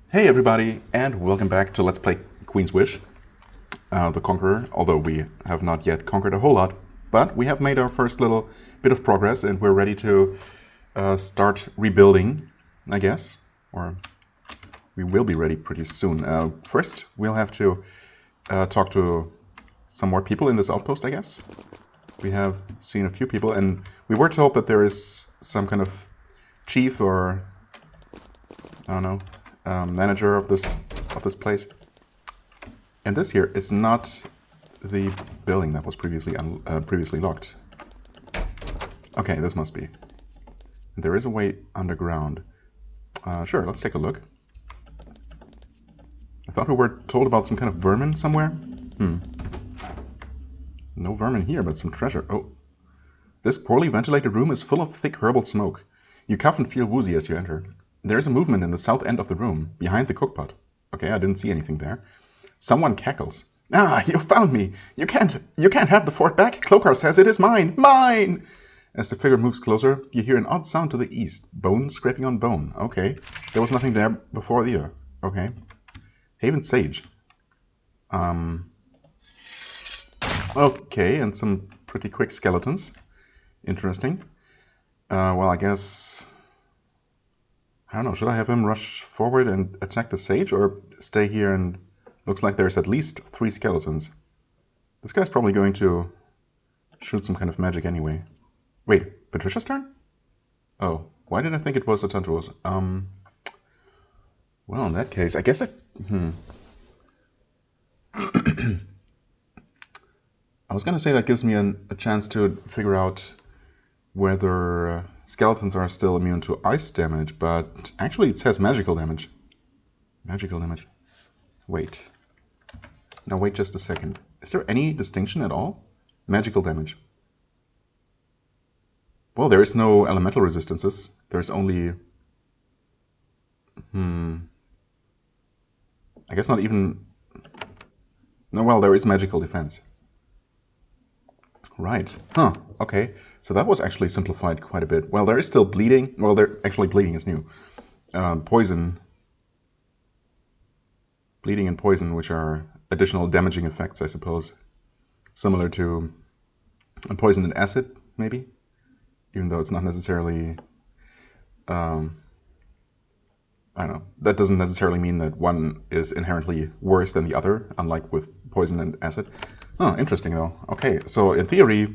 Hey everybody, and welcome back to Let's Play Queen's Wish, the Conqueror, although we have not yet conquered a whole lot, but we have made our first little bit of progress and we're ready to start rebuilding, I guess, or we will be ready pretty soon. First, we'll have to talk to some more people in this outpost, I guess. We have seen a few people, and we were told that there is some kind of chief or, I don't know, manager of this place. And this here is not the building that was previously locked. Okay, this must be. There is a way underground. Sure, let's take a look. I thought we were told about some kind of vermin somewhere. No vermin here, but some treasure. Oh. This poorly ventilated room is full of thick herbal smoke. You cough and feel woozy as you enter. There is a movement in the south end of the room, behind the cookpot. Okay, I didn't see anything there. Someone cackles. Ah, you found me! You can't have the fort back! Cloakar says it is mine! Mine! As the figure moves closer, you hear an odd sound to the east. Bone scraping on bone. Okay. There was nothing there before either. Okay. Haven Sage. Okay, and some pretty quick skeletons. Interesting. Well, I guess... I don't know, should I have him rush forward and attack the sage, or stay here and... Looks like there's at least 3 skeletons. This guy's probably going to shoot some kind of magic anyway. Wait, Patricia's turn? Oh, why did I think it was Atantuo's? Well, in that case, I guess I... I was gonna say that gives me a chance to figure out whether skeletons are still immune to ice damage, but actually it says magical damage. Magical damage. Wait. Now wait just a second. Is there any distinction at all? Magical damage. Well, there is no elemental resistances. There's only... I guess not even... No, well, there is magical defense. Right. Huh. Okay. So that was actually simplified quite a bit. Well, there is still bleeding. Well, actually bleeding is new. Poison. Bleeding and poison, which are additional damaging effects, I suppose. Similar to poison and acid, maybe? Even though it's not necessarily... I don't know. That doesn't necessarily mean that one is inherently worse than the other, unlike with poison and acid. Oh, interesting though. Okay, so in theory,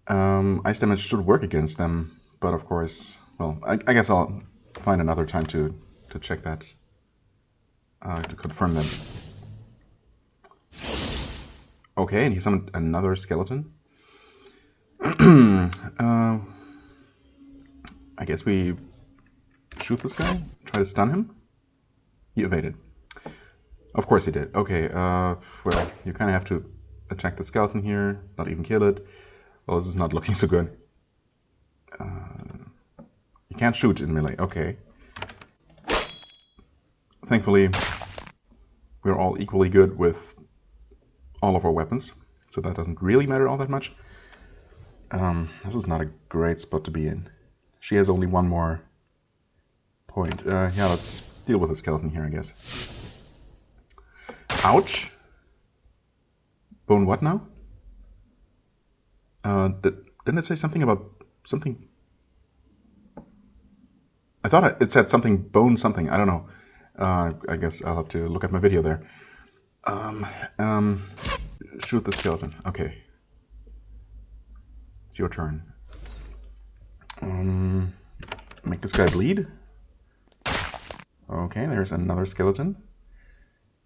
ice damage should work against them, but of course, well, I guess I'll find another time to check that, to confirm them. Okay, and he summoned another skeleton. I guess we shoot this guy, try to stun him. He evaded. Of course he did. Okay, well, you kind of have to attack the skeleton here, not even kill it. Well, this is not looking so good. You can't shoot in melee. Okay. Thankfully, we're all equally good with all of our weapons, so that doesn't really matter all that much. This is not a great spot to be in. She has only one more point. Yeah, let's deal with the skeleton here, I guess. Ouch! Bone what now? Didn't it say something about something? I thought it said something bone something. I don't know. I guess I'll have to look at my video there. Shoot the skeleton. Okay. It's your turn. Make this guy bleed. Okay, there's another skeleton.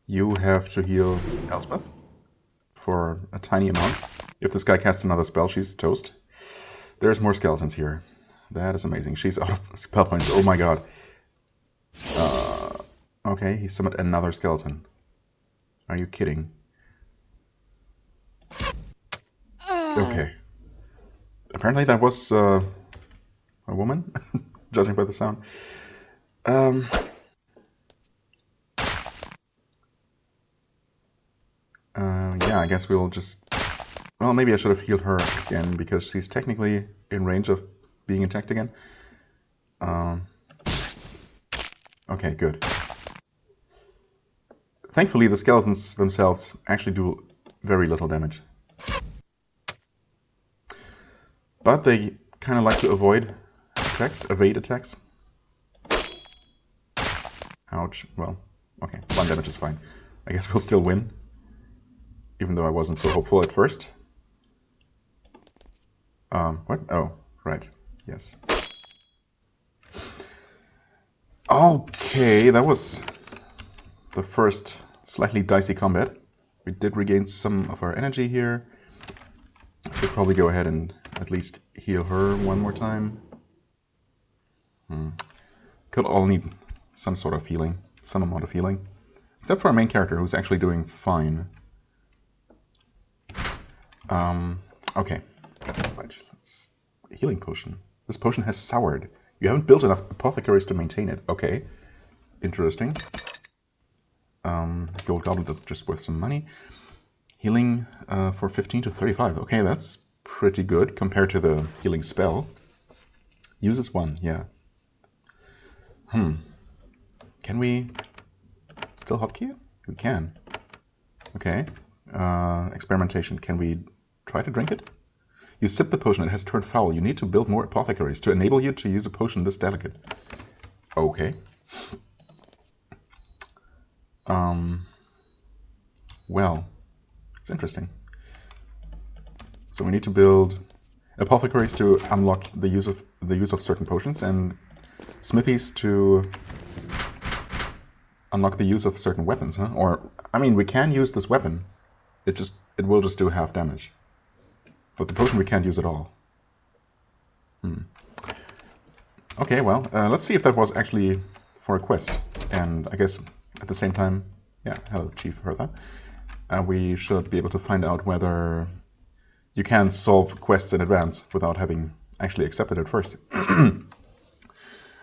You have to heal Elspeth for a tiny amount. If this guy casts another spell, she's toast. There's more skeletons here. That is amazing. She's out of spell points. Oh my god. Okay, he summoned another skeleton. Are you kidding? Okay. Apparently that was a woman, judging by the sound. Yeah, I guess we'll just... Well, maybe I should have healed her again, because she's technically in range of being attacked again. Okay, good. Thankfully, the skeletons themselves actually do very little damage. But they kind of like to avoid attacks, evade attacks. Ouch. Well, okay, 1 damage is fine. I guess we'll still win, even though I wasn't so hopeful at first. What? Oh, right. Yes. Okay, that was the first slightly dicey combat. We did regain some of our energy here. I should probably go ahead and at least heal her one more time. Could all need some sort of healing, some amount of healing. Except for our main character, who's actually doing fine. Okay. Right, let's... Healing potion. This potion has soured. You haven't built enough apothecaries to maintain it. Okay. Interesting. Gold goblet is just worth some money. Healing for 15 to 35. Okay, that's pretty good compared to the healing spell. Uses 1, yeah. Can we still hotkey it? We can. Okay. Experimentation. Can we try to drink it? You sip the potion, it has turned foul. You need to build more apothecaries to enable you to use a potion this delicate. Okay. Well, it's interesting. So we need to build apothecaries to unlock the use of certain potions, and smithies to unlock the use of certain weapons, huh? Or I mean, we can use this weapon. It will just do half damage. But the potion we can't use at all. Okay, well, let's see if that was actually for a quest. And I guess at the same time, yeah, hello, Chief Hertha. We should be able to find out whether you can solve quests in advance without having actually accepted it first.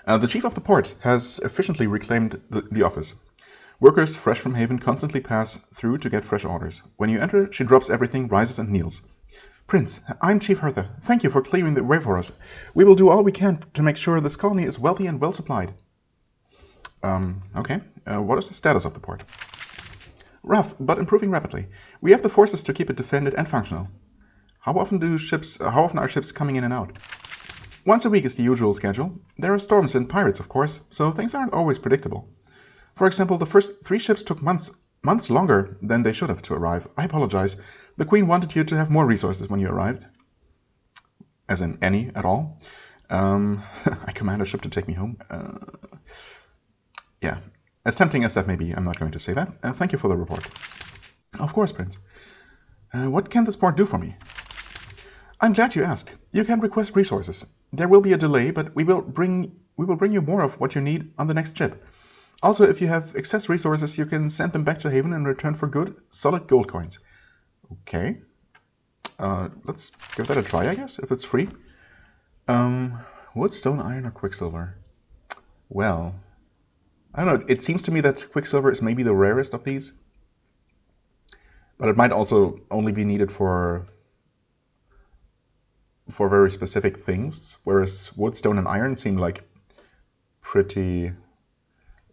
The Chief of the Port has efficiently reclaimed the office. Workers fresh from Haven constantly pass through to get fresh orders. When you enter, she drops everything, rises and kneels. Prince, I'm Chief Hertha. Thank you for clearing the way for us. We will do all we can to make sure this colony is wealthy and well supplied. Okay. What is the status of the port? Rough, but improving rapidly. We have the forces to keep it defended and functional. How often are ships coming in and out? Once a week is the usual schedule. There are storms and pirates, of course, so things aren't always predictable. For example, the first 3 ships took months longer than they should have to arrive. I apologize. The Queen wanted you to have more resources when you arrived. As in any at all. I command a ship to take me home. Yeah. As tempting as that may be, I'm not going to say that. Thank you for the report. Of course, Prince. What can this port do for me? I'm glad you asked. You can request resources. There will be a delay, but we will bring you more of what you need on the next ship. Also, if you have excess resources, you can send them back to Haven in return for good, solid gold coins. Okay. Let's give that a try, I guess, if it's free. Wood, stone, iron, or quicksilver? Well, I don't know. It seems to me that quicksilver is maybe the rarest of these. But it might also only be needed for very specific things, whereas wood, stone, and iron seem like pretty...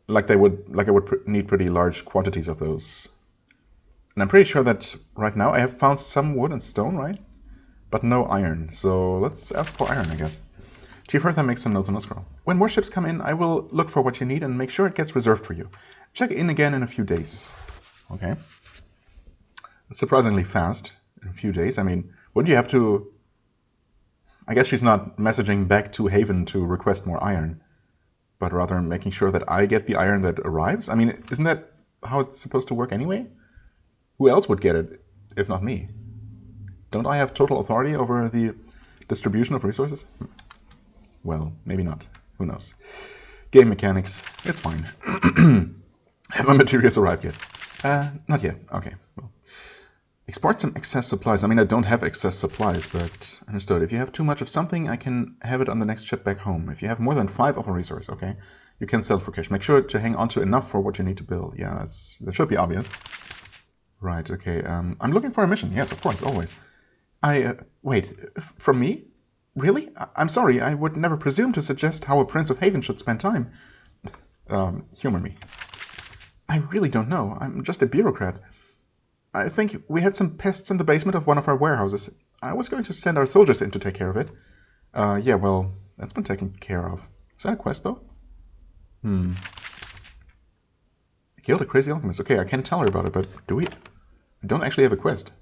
Like I would need pretty large quantities of those. And I'm pretty sure that right now I have found some wood and stone, right? But no iron. So let's ask for iron, I guess. Chief Hertha makes some notes on a scroll. When more ships come in, I will look for what you need and make sure it gets reserved for you. Check in again in a few days. Okay. It's surprisingly fast. In a few days. I mean, wouldn't you have to... I guess she's not messaging back to Haven to request more iron, but rather making sure that I get the iron that arrives? I mean, isn't that how it's supposed to work anyway? Who else would get it, if not me? Don't I have total authority over the distribution of resources? Well, maybe not. Who knows? Game mechanics. It's fine. Have my materials arrived yet? Not yet. Okay. Well. Export some excess supplies. I mean, I don't have excess supplies, but understood. If you have too much of something, I can have it on the next ship back home. If you have more than 5 of a resource, okay, you can sell for cash. Make sure to hang on to enough for what you need to build. Yeah, that should be obvious. Right, okay. I'm looking for a mission. Yes, of course, always. Wait, from me? Really? I'm sorry, I would never presume to suggest how a Prince of Haven should spend time. Humor me. I really don't know. I'm just a bureaucrat. I think we had some pests in the basement of one of our warehouses. I was going to send our soldiers in to take care of it. Yeah, well, that's been taken care of. Is that a quest, though? Killed a crazy alchemist. Okay, I can tell her about it, but do we? We don't actually have a quest.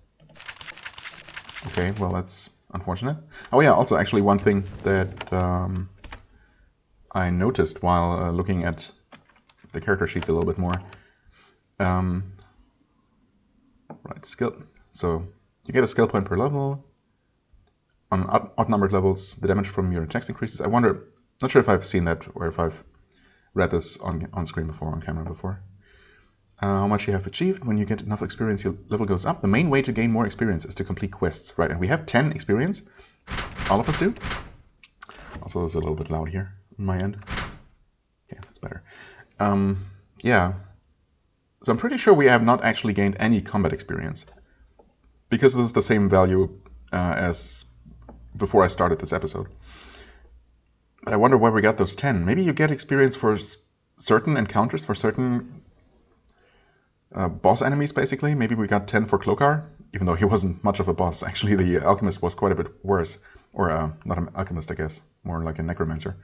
Okay, well, that's unfortunate. Oh yeah, also actually one thing that I noticed while looking at the character sheets a little bit more. Right, skill. So you get a skill point per level. On odd numbered levels, the damage from your attacks increases. I wonder, not sure if I've seen that or if I've read this on screen before, on camera before. How much you have achieved. When you get enough experience, your level goes up. The main way to gain more experience is to complete quests. Right, and we have 10 experience. All of us do. Also, it's a little bit loud here on my end. Okay, that's better. Yeah. So I'm pretty sure we have not actually gained any combat experience. Because this is the same value as before I started this episode. But I wonder where we got those 10. Maybe you get experience for certain encounters, for certain boss enemies, basically. Maybe we got 10 for Cloakar, even though he wasn't much of a boss. Actually, the alchemist was quite a bit worse. Or not an alchemist, I guess. More like a necromancer.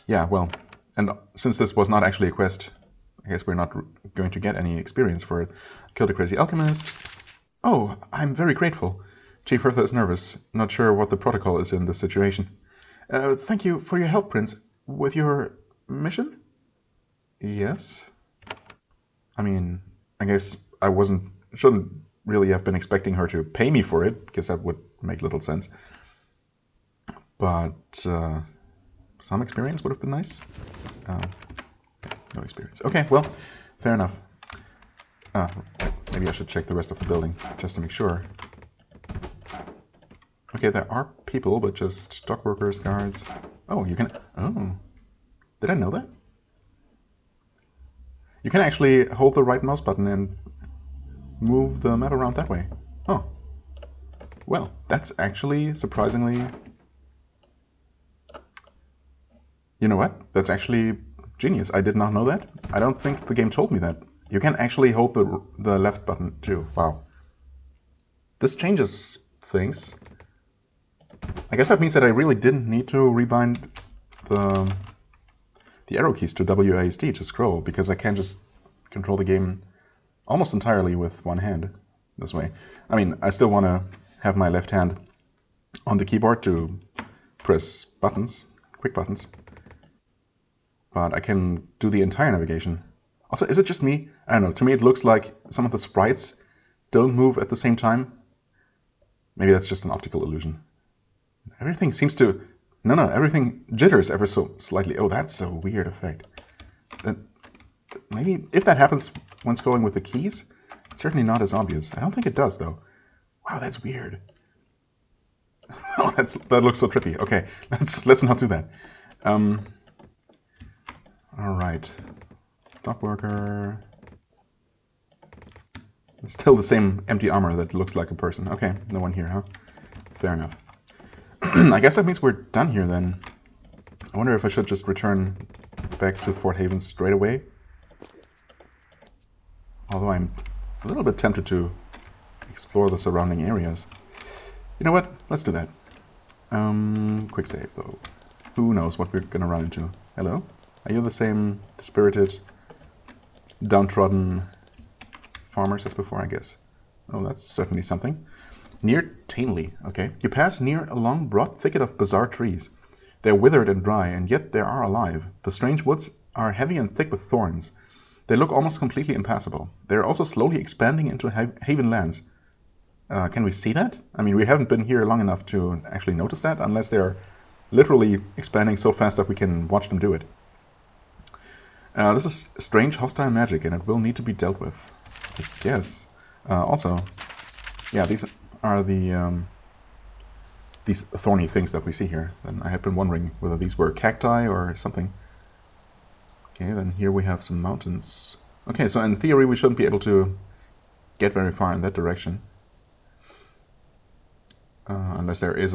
Yeah, well, and since this was not actually a quest, I guess we're not going to get any experience for it. Killed a crazy alchemist. Oh, I'm very grateful. Chief Hertha is nervous, not sure what the protocol is in this situation. Thank you for your help, Prince. With your mission? Yes. I mean, I guess I shouldn't really have been expecting her to pay me for it, because that would make little sense. But some experience would have been nice. No experience. Okay, well, fair enough. Maybe I should check the rest of the building, just to make sure. Okay, there are people, but just dock workers, guards. Oh, you can... Oh. Did I know that? You can actually hold the right mouse button and move the map around that way. Oh. Well, that's actually surprisingly... You know what? That's actually genius. I did not know that. I don't think the game told me that. You can actually hold the left button too. Wow. This changes things. I guess that means that I really didn't need to rebind the arrow keys to WASD to scroll, because I can just control the game almost entirely with one hand this way. I mean, I still want to have my left hand on the keyboard to press buttons, quick buttons, but I can do the entire navigation. Also, is it just me? I don't know. To me, it looks like some of the sprites don't move at the same time. Maybe that's just an optical illusion. Everything seems to... No, everything jitters ever so slightly. Oh, that's a weird effect. Maybe if that happens when scrolling with the keys, it's certainly not as obvious. I don't think it does, though. Wow, that's weird. Oh, that looks so trippy. Okay, let's not do that. All right. Dock worker. Still the same empty armor that looks like a person. Okay, no one here, huh? Fair enough. I guess that means we're done here then. I wonder if I should just return back to Fort Haven straight away. Although I'm a little bit tempted to explore the surrounding areas. You know what? Let's do that. Quick save though. Who knows what we're gonna run into. Hello? Are you the same dispirited, downtrodden farmers as before, I guess? Oh, that's certainly something. Near Tainley, okay. You pass near a long, broad thicket of bizarre trees. They're withered and dry, and yet they are alive. The strange woods are heavy and thick with thorns. They look almost completely impassable. They're also slowly expanding into Haven lands. Can we see that? I mean, we haven't been here long enough to actually notice that, unless they're literally expanding so fast that we can watch them do it. This is strange hostile magic, and it will need to be dealt with, I guess. Also, yeah, these are these thorny things that we see here. And I had been wondering whether these were cacti or something. Okay, then here we have some mountains. Okay, so in theory we shouldn't be able to get very far in that direction. Unless there is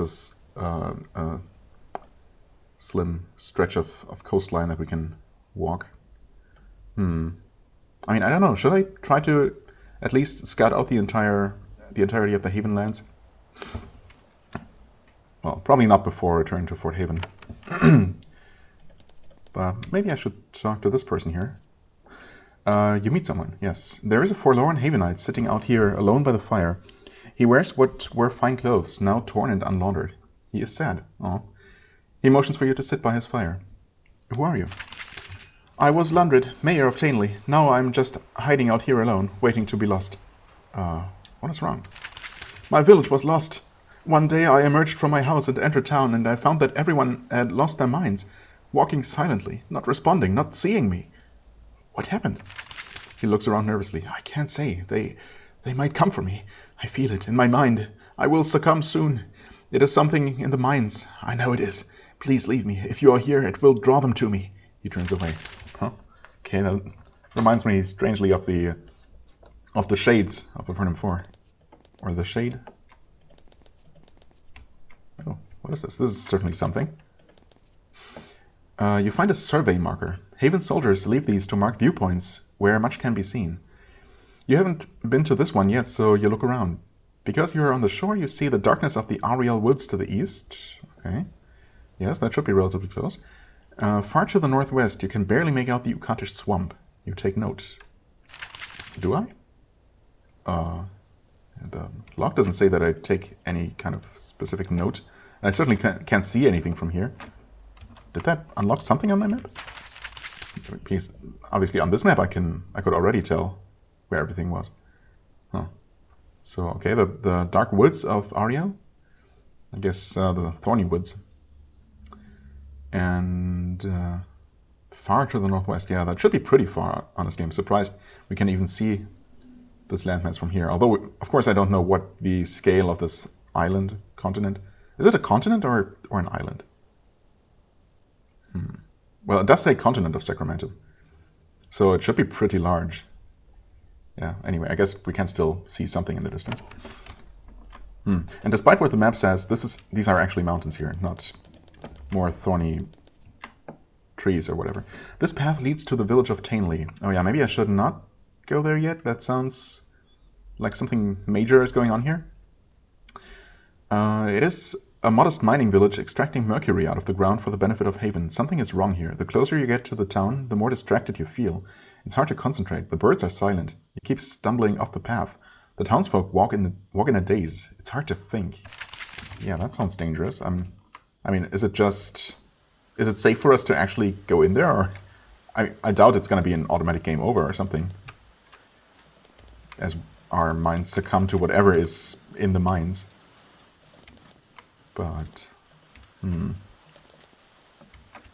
a slim stretch of coastline that we can walk. I mean, I don't know. Should I try to at least scout out the entirety of the Haven lands? Well, probably not before returning to Fort Haven. But maybe I should talk to this person here. You meet someone, yes. There is a forlorn Havenite sitting out here alone by the fire. He wears what were fine clothes, now torn and unlaundered. He is sad. Oh. He motions for you to sit by his fire. Who are you? I was Lundred, mayor of Tainley. Now I'm just hiding out here alone, waiting to be lost. What is wrong? My village was lost. One day I emerged from my house and entered town, and I found that everyone had lost their minds, walking silently, not responding, not seeing me. What happened? He looks around nervously. I can't say. They might come for me. I feel it in my mind. I will succumb soon. It is something in the mines. I know it is. Please leave me. If you are here, it will draw them to me. He turns away. Huh? Okay, that reminds me strangely of the shades of the Vernum 4. Or the shade. Oh, what is this? This is certainly something. You find a survey marker. Haven soldiers leave these to mark viewpoints where much can be seen. You haven't been to this one yet, so you look around. Because you are on the shore, you see the darkness of the Ariel Woods to the east. Okay. Yes, that should be relatively close. Far to the northwest, you can barely make out the Ukatish swamp. You take note. Do I? The log doesn't say that I take any kind of specific note. I certainly can't see anything from here. Did that unlock something on my map? Because obviously on this map I could already tell where everything was. Huh. So okay, the dark woods of Ariel. I guess the thorny woods. And far to the northwest. Yeah, that should be pretty far, honestly. I'm surprised we can even see this landmass from here. Although, of course, I don't know what the scale of this island, continent. Is it a continent or an island? Well, it does say continent of Sacramento. So it should be pretty large. Yeah, anyway, I guess we can still see something in the distance. And despite what the map says, these are actually mountains here, not more thorny trees or whatever. This path leads to the village of Tainley. Oh yeah, maybe I should not go there yet. That sounds like something major is going on here. It is a modest mining village extracting mercury out of the ground for the benefit of Haven. Something is wrong here. The closer you get to the town, the more distracted you feel. It's hard to concentrate. The birds are silent. You keep stumbling off the path. The townsfolk walk in a daze. It's hard to think. Yeah, that sounds dangerous. I mean, is it safe for us to actually go in there? Or I doubt it's going to be an automatic game over or something, as our minds succumb to whatever is in the mines. But,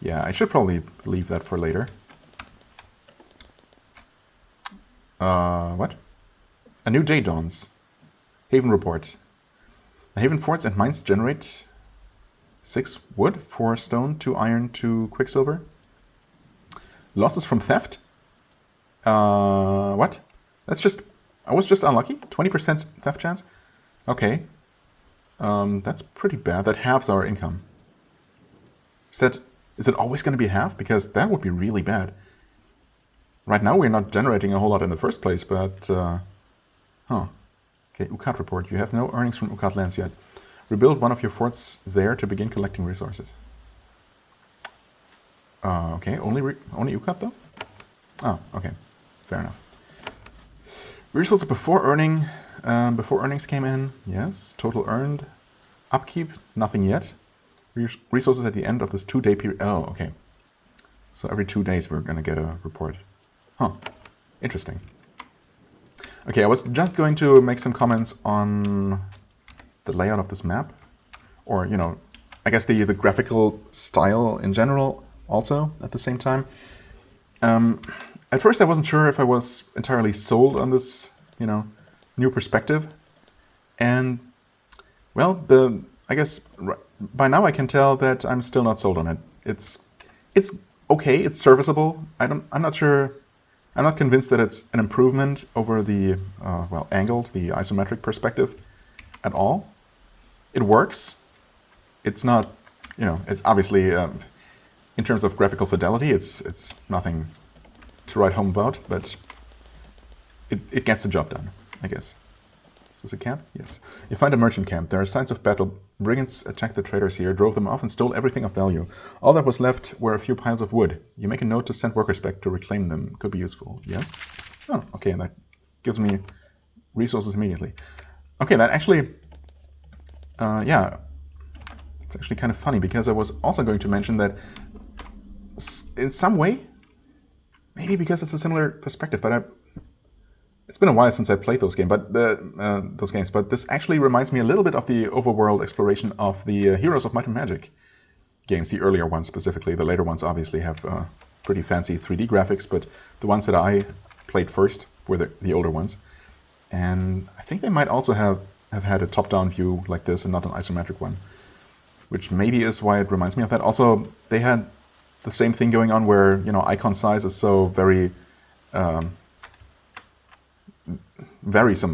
yeah, I should probably leave that for later. What? A new day dawns. Haven report. The Haven forts and mines generate 6 wood, 4 stone, 2 iron, 2 quicksilver. Losses from theft? What? I was just unlucky? 20% theft chance? Okay. That's pretty bad. That halves our income. Is it always going to be half? Because that would be really bad. Right now we're not generating a whole lot in the first place, but... Huh. Okay, Ukat report. You have no earnings from Ukat lands yet. Rebuild one of your forts there to begin collecting resources. Okay, only Ukat though? Oh, okay. Fair enough. Resources before earnings came in. Yes. Total earned. Upkeep, nothing yet. Resources at the end of this 2-day period. Oh, okay. So every 2 days we're going to get a report. Huh. Interesting. Okay, I was just going to make some comments on the layout of this map. Or, you know, I guess the graphical style in general also at the same time. At first I wasn't sure if I was entirely sold on this, you know, new perspective. And, well, I guess by now I can tell that I'm still not sold on it. It's okay, it's serviceable. I'm not sure. I'm not convinced that it's an improvement over the angled, the isometric perspective at all. It works. It's not, you know, it's obviously in terms of graphical fidelity, it's nothing to write home about, but it gets the job done, I guess. Is this a camp? Yes. You find a merchant camp. There are signs of battle. Brigands attacked the traders here, drove them off, and stole everything of value. All that was left were a few piles of wood. You make a note to send workers back to reclaim them. Could be useful. Yes? Oh, okay, and that gives me resources immediately. Okay, that actually... yeah, it's actually kind of funny, because I was also going to mention that in some way, maybe because it's a similar perspective, but it's been a while since I played those games, but this actually reminds me a little bit of the overworld exploration of the Heroes of Might and Magic games, the earlier ones specifically. The later ones obviously have pretty fancy 3D graphics, but the ones that I played first were the older ones. And I think they might also have had a top-down view like this and not an isometric one, which maybe is why it reminds me of that. Also, they had the same thing going on where, you know, icon size is so very... varies a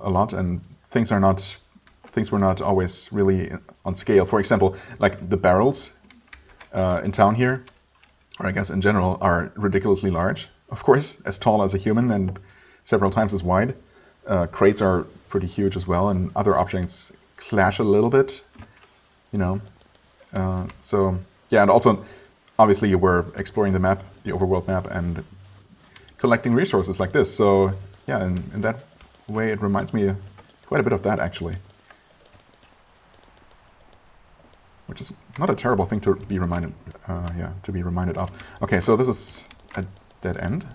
lot, and things were not always really on scale. For example, like the barrels in town here, or I guess in general, are ridiculously large. Of course, as tall as a human and several times as wide. Crates are pretty huge as well, and other objects clash a little bit, you know. So yeah, and also obviously you were exploring the map, the overworld map, and collecting resources like this. So yeah, in that way, it reminds me quite a bit of that, actually. Which is not a terrible thing to be reminded, of. Okay, so this is a dead end,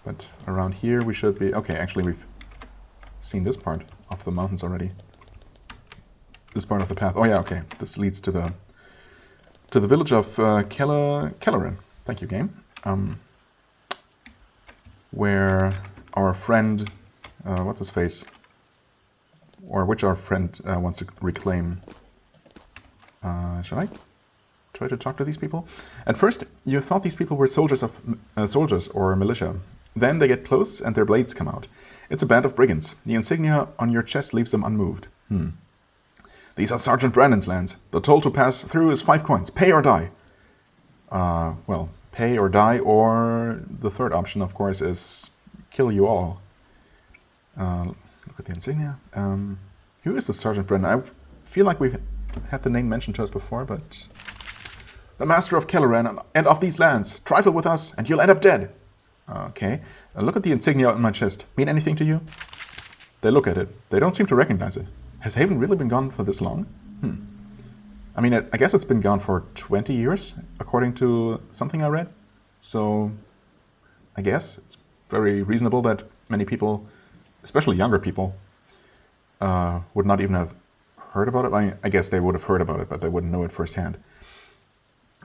but around here we should be... Okay, actually we've seen this part of the mountains already. This part of the path. Oh yeah, okay. This leads to the village of Kellerin. Thank you, game. Where our friend, what's his face, or which our friend wants to reclaim. Shall I try to talk to these people? At first, you thought these people were soldiers or militia. Then they get close and their blades come out. It's a band of brigands. The insignia on your chest leaves them unmoved. These are Sergeant Brandon's lands. The toll to pass through is 5 coins. Pay or die. Well, pay or die, or the third option, of course, is kill you all. Look at the insignia. Who is the Sergeant Brandon? I feel like we've had the name mentioned to us before, but... The master of Kelleran and of these lands. Trifle with us and you'll end up dead. Okay. Look at the insignia on my chest. Mean anything to you? They look at it. They don't seem to recognize it. Has Haven really been gone for this long? I mean, I guess it's been gone for 20 years, according to something I read. So, I guess it's very reasonable that many people, especially younger people, would not even have heard about it. I guess they would have heard about it, but they wouldn't know it firsthand.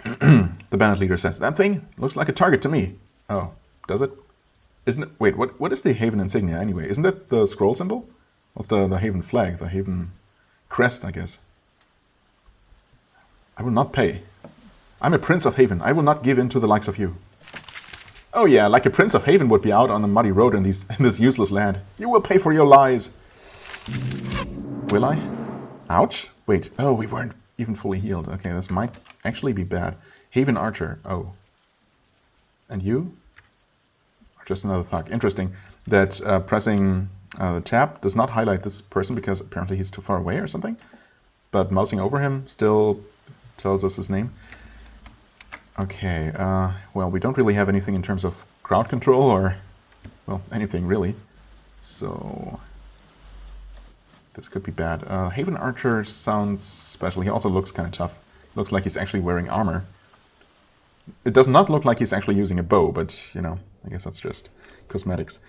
The bandit leader says, that thing looks like a target to me. Oh, does it? Isn't it? Wait, what is the Haven insignia anyway? Isn't that the scroll symbol? What's the Haven flag, the Haven crest, I guess? I will not pay. I'm a Prince of Haven. I will not give in to the likes of you. Oh yeah, like a Prince of Haven would be out on a muddy road in this useless land. You will pay for your lies. Will I? Ouch. Wait, oh, we weren't even fully healed. Okay, this might actually be bad. Haven Archer. Oh. And you? Or just another thug. Interesting that pressing the tab does not highlight this person because apparently he's too far away or something. But mousing over him still tells us his name. Okay, well, we don't really have anything in terms of crowd control or, well, anything really. So, this could be bad. Haven Archer sounds special. He also looks kind of tough. Looks like he's actually wearing armor. It does not look like he's actually using a bow, but, you know, I guess that's just cosmetics.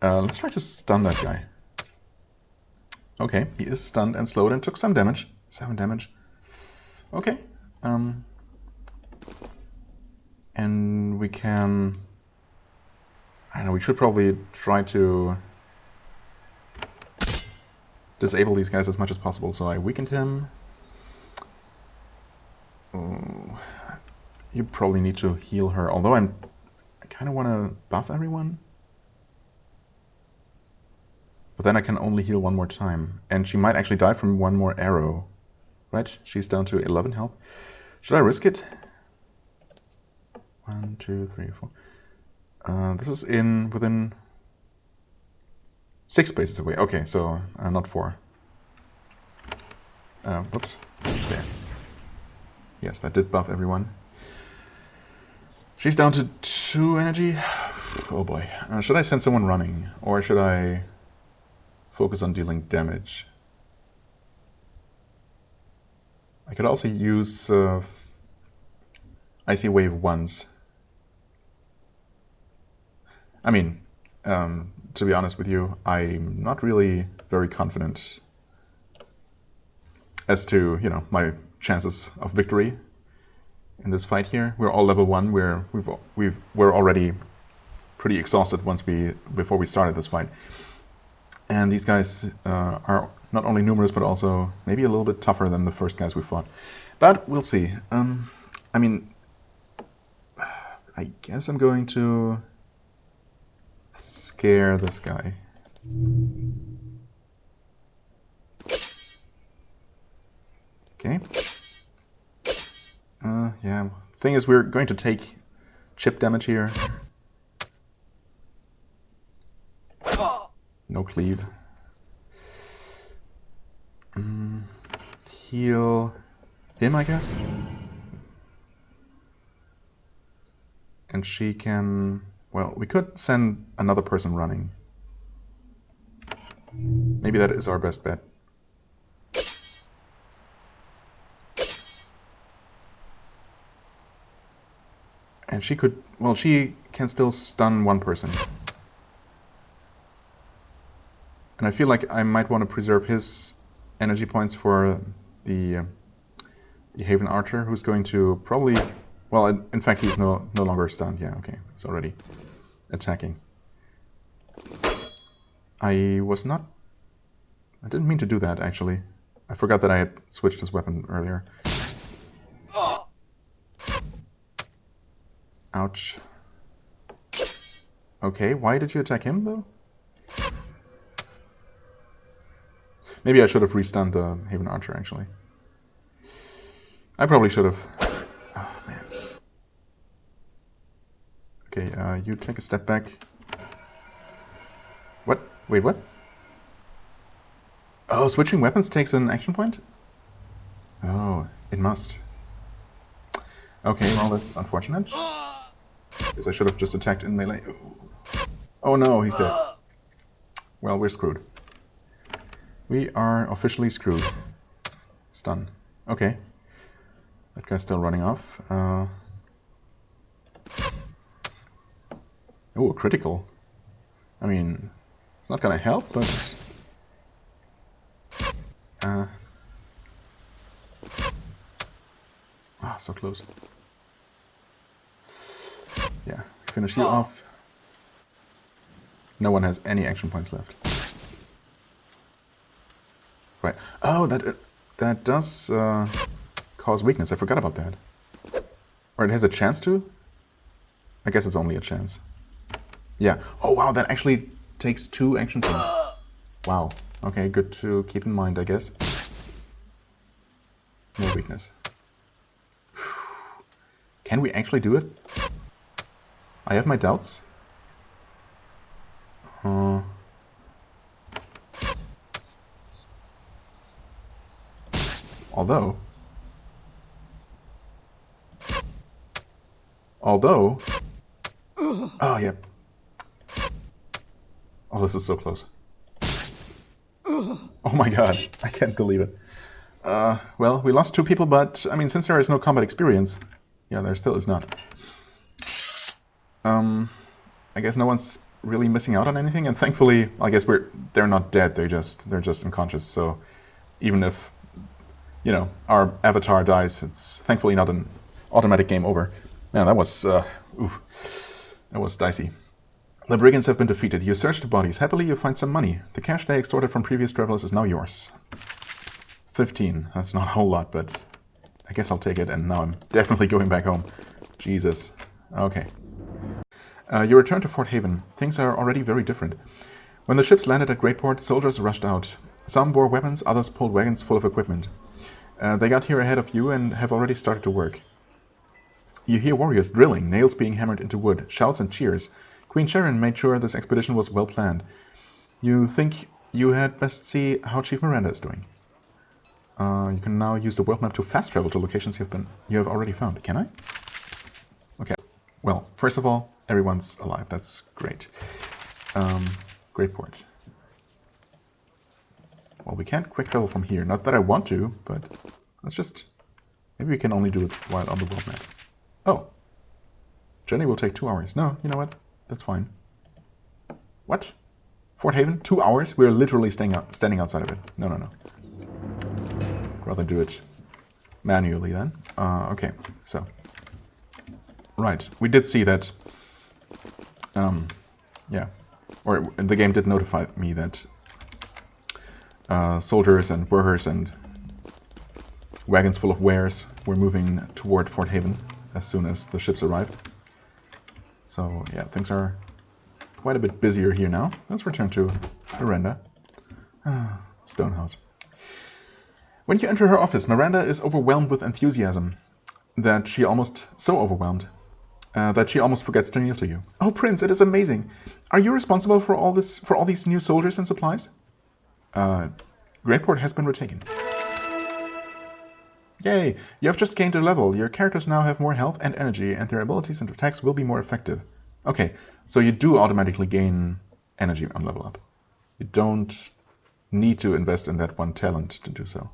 Let's try to stun that guy. Okay, he is stunned and slowed and took some damage. 7 damage. Okay. And we can... I don't know, we should probably try to disable these guys as much as possible. So I weakened him. Oh, you probably need to heal her, although I kind of want to buff everyone. But then I can only heal one more time. And she might actually die from one more arrow. Right? She's down to 11 health. Should I risk it? 1, 2, 3, 4. This is within 6 spaces away. Okay, so not 4. Whoops. There. Yes, that did buff everyone. She's down to 2 energy. Oh boy. Should I send someone running? Or should I focus on dealing damage? I could also use Icy Wave once. I mean, to be honest with you, I'm not really very confident as to, you know, my chances of victory in this fight here. We're all level 1. We're already pretty exhausted before we started this fight, and these guys are not only numerous but also maybe a little bit tougher than the first guys we fought. But we'll see. I mean, I guess I'm going to scare this guy. Okay. Yeah. Thing is, we're going to take chip damage here. No cleave. Heal him, I guess. And she can... Well, we could send another person running. Maybe that is our best bet. And she could... Well, she can still stun one person. And I feel like I might want to preserve his energy points for the Haven Archer, who's going to probably... Well, in fact, he's no longer stunned. Yeah, okay. He's already attacking. I didn't mean to do that, actually. I forgot that I had switched his weapon earlier. Ouch. Okay, why did you attack him, though? Maybe I should have restunned the Haven Archer, actually. I probably should have. Oh, man. Okay, you take a step back. What? Wait, what? Oh, switching weapons takes an action point? Oh, it must. Okay, well, that's unfortunate. Guess I should have just attacked in melee. Oh no, he's dead. Well, we're screwed. We are officially screwed. Stun. Okay. That guy's still running off. Oh, a critical. I mean, it's not gonna help, but... so close. Yeah, finish you off. No one has any action points left. Right. Oh, that does cause weakness. I forgot about that. Or it has a chance to? I guess it's only a chance. Yeah. Oh wow, that actually takes 2 action points. Wow. Okay, good to keep in mind, I guess. No weakness. Can we actually do it? I have my doubts. Although... Oh, yeah. Oh, this is so close. Oh my god, I can't believe it. Well, we lost 2 people, but, I mean, since there is no combat experience... Yeah, there still is not. I guess no one's really missing out on anything, and thankfully, I guess they're not dead, they're just unconscious, so even if, you know, our avatar dies, it's thankfully not an automatic game over. Man, that was dicey. The brigands have been defeated. You search the bodies. Happily, you find some money. The cash they extorted from previous travelers is now yours. 15. That's not a whole lot, but I guess I'll take it, and now I'm definitely going back home. Jesus. Okay. You return to Fort Haven. Things are already very different. When the ships landed at Greatport, soldiers rushed out. Some bore weapons, others pulled wagons full of equipment. They got here ahead of you and have already started to work. You hear warriors drilling, nails being hammered into wood, shouts and cheers. Queen Sharon made sure this expedition was well planned. You think you had best see how Chief Miranda is doing. You can now use the world map to fast travel to locations you have already found. Can I? Okay. Well, first of all, everyone's alive. That's great. Great port. Well, we can't quick travel from here. Not that I want to, but let's just... Maybe we can only do it while on the world map. Oh. Journey will take 2 hours. No, you know what? That's fine. What? Fort Haven? 2 hours? We're literally standing outside of it. No, no, no. Rather do it manually then. Okay, so. Right, we did see that. Yeah. Or the game did notify me that soldiers and workers and wagons full of wares were moving toward Fort Haven as soon as the ships arrived. So yeah, things are quite a bit busier here now. Let's return to Miranda. Stonehouse. When you enter her office, Miranda is overwhelmed with enthusiasm. So overwhelmed that she almost forgets to kneel to you. Oh, Prince, it is amazing. Are you responsible for all these new soldiers and supplies? Greatport has been retaken. Yay! You have just gained a level. Your characters now have more health and energy, and their abilities and attacks will be more effective. Okay, so you do automatically gain energy on level up. You don't need to invest in that one talent to do so.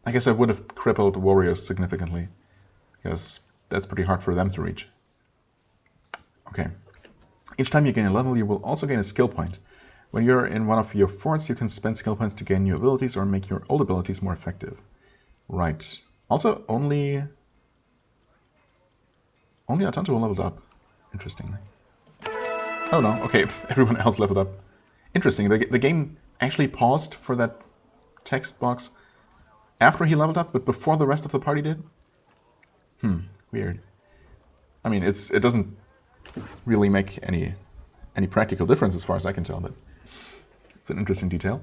I guess I would have crippled warriors significantly, because that's pretty hard for them to reach. Okay. Each time you gain a level, you will also gain a skill point. When you're in one of your forts, you can spend skill points to gain new abilities or make your old abilities more effective. Right. Also, only Atantuo leveled up. Interestingly. Oh no, okay, everyone else leveled up. Interesting, the game actually paused for that text box after he leveled up, but before the rest of the party did? Weird. I mean, it doesn't really make any practical difference as far as I can tell, but it's an interesting detail.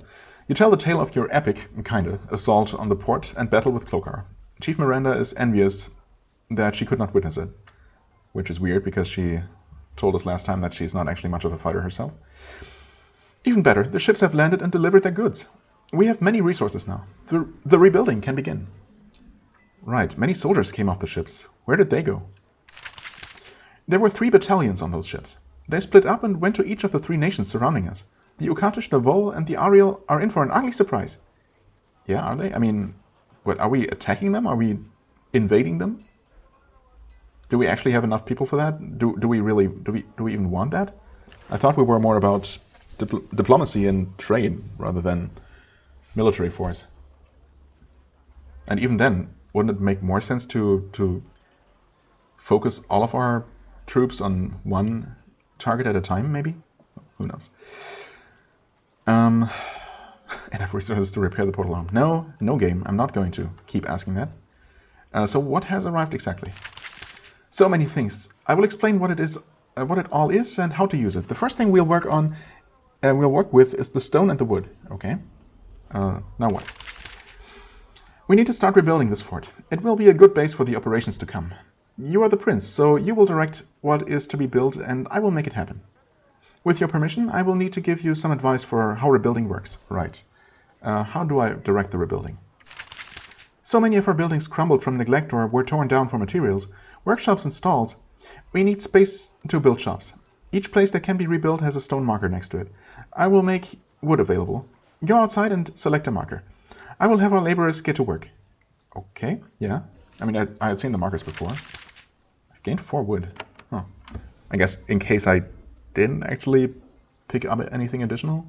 You tell the tale of your epic, kinda, assault on the port and battle with Conqueror. Chief Miranda is envious that she could not witness it, which is weird because she told us last time that she's not actually much of a fighter herself. Even better, the ships have landed and delivered their goods. We have many resources now. The rebuilding can begin. Right, many soldiers came off the ships. Where did they go? There were 3 battalions on those ships. They split up and went to each of the 3 nations surrounding us. The Ukatish, the Vol, and the Ariel are in for an ugly surprise. Yeah, are they? I mean, what, are we attacking them? Are we invading them? Do we actually have enough people for that? Do we even want that? I thought we were more about diplomacy and trade rather than military force. And even then, wouldn't it make more sense to focus all of our troops on one target at a time, maybe? Who knows? Enough resources to repair the portal home. No game. I'm not going to keep asking that. So what has arrived exactly? So many things. I will explain what it all is and how to use it. The first thing we'll work with is the stone and the wood. Okay. Now what? We need to start rebuilding this fort. It will be a good base for the operations to come. You are the prince, so you will direct what is to be built, and I will make it happen. With your permission, I will need to give you some advice for how rebuilding works. Right. How do I direct the rebuilding? So many of our buildings crumbled from neglect or were torn down for materials. Workshops and stalls. We need space to build shops. Each place that can be rebuilt has a stone marker next to it. I will make wood available. Go outside and select a marker. I will have our laborers get to work. Okay, yeah. I mean, I had seen the markers before. I've gained 4 wood. Huh. I guess in case I didn't actually pick up anything additional?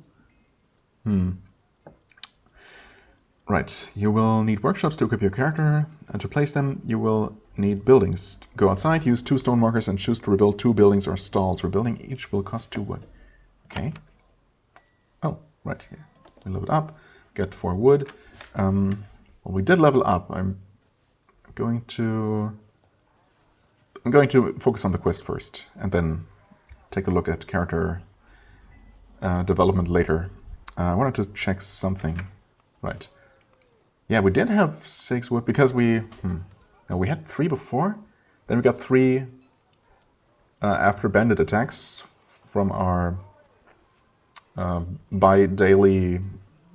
Right, you will need workshops to equip your character, and to place them, you will need buildings. Go outside, use 2 stone markers, and choose to rebuild 2 buildings or stalls. Rebuilding each will cost 2 wood. Okay. Oh, right here. We leveled up, get 4 wood. Well, we did level up. I'm going to focus on the quest first, and then take a look at character development later. I wanted to check something. Right. Yeah, we did have 6 wood because we had 3 before. Then we got 3 after bandit attacks from our by daily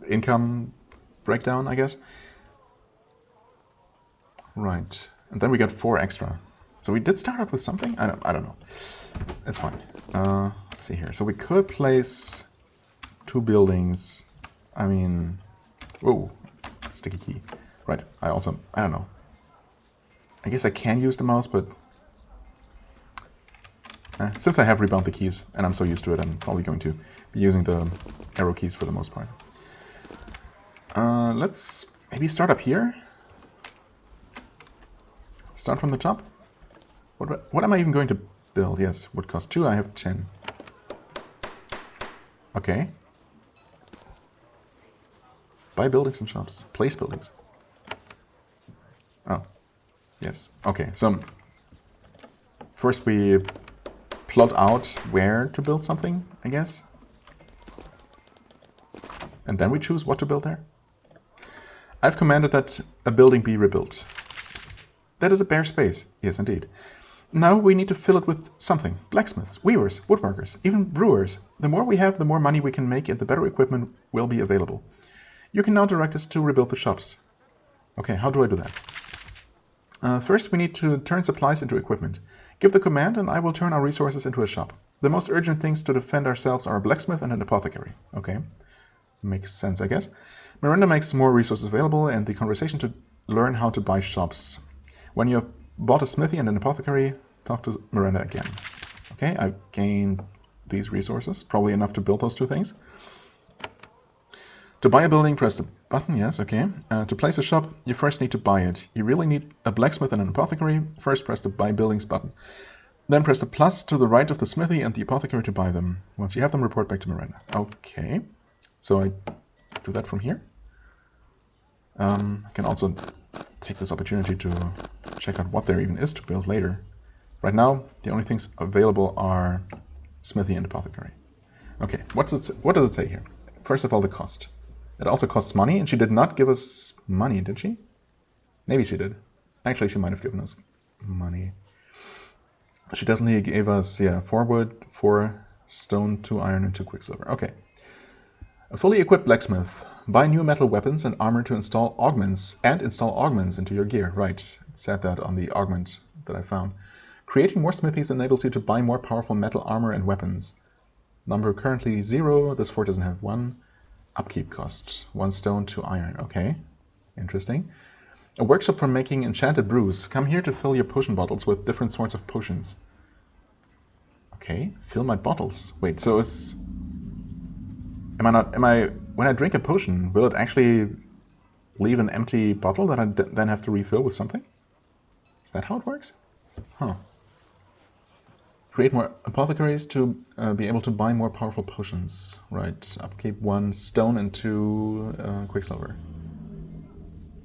income breakdown, I guess. Right, and then we got 4 extra. So we did start out with something? I don't know. It's fine. Let's see here. So we could place 2 buildings. I mean, whoa, sticky key. Right, I don't know. I guess I can use the mouse, but since I have rebound the keys and I'm so used to it, I'm probably going to be using the arrow keys for the most part. Let's maybe start up here. Start from the top. What am I even going to build? Yes, would cost 2. I have 10. Okay. Buy buildings and shops. Place buildings. Oh, yes. Okay, so first we plot out where to build something, I guess. And then we choose what to build there. I've commanded that a building be rebuilt. That is a bare space. Yes, indeed. Now we need to fill it with something. Blacksmiths, weavers, woodworkers, even brewers. The more we have, the more money we can make and the better equipment will be available. You can now direct us to rebuild the shops. Okay, how do I do that? First, we need to turn supplies into equipment. Give the command and I will turn our resources into a shop. The most urgent things to defend ourselves are a blacksmith and an apothecary. Okay, makes sense, I guess. Miranda makes more resources available and the conversation to learn how to buy shops. When you have bought a smithy and an apothecary, talk to Miranda again. Okay, I've gained these resources, probably enough to build those 2 things. To buy a building, press the button, yes, okay. To place a shop, you first need to buy it. You really need a blacksmith and an apothecary. First press the buy buildings button. Then press the plus to the right of the smithy and the apothecary to buy them. Once you have them, report back to Miranda. Okay, so I do that from here. I can also take this opportunity to check out what there even is to build later. Right now, the only things available are smithy and apothecary. Okay, what does it say here? First of all, the cost. It also costs money, and she did not give us money, did she? Maybe she did. Actually, she might have given us money. She definitely gave us, yeah, 4 wood, 4 stone, 2 iron, and 2 quicksilver. Okay. A fully equipped blacksmith. Buy new metal weapons and armor to install augments into your gear. Right, it said that on the augment that I found. Creating more smithies enables you to buy more powerful metal armor and weapons. Number currently 0. This fort doesn't have 1. Upkeep cost. 1 stone, 2 iron. Okay, interesting. A workshop for making enchanted brews. Come here to fill your potion bottles with different sorts of potions. Okay, fill my bottles. Wait, so is... when I drink a potion, will it actually leave an empty bottle that I then have to refill with something? Is that how it works? Huh. Create more apothecaries to be able to buy more powerful potions. Right, upkeep 1 stone and 2 quicksilver.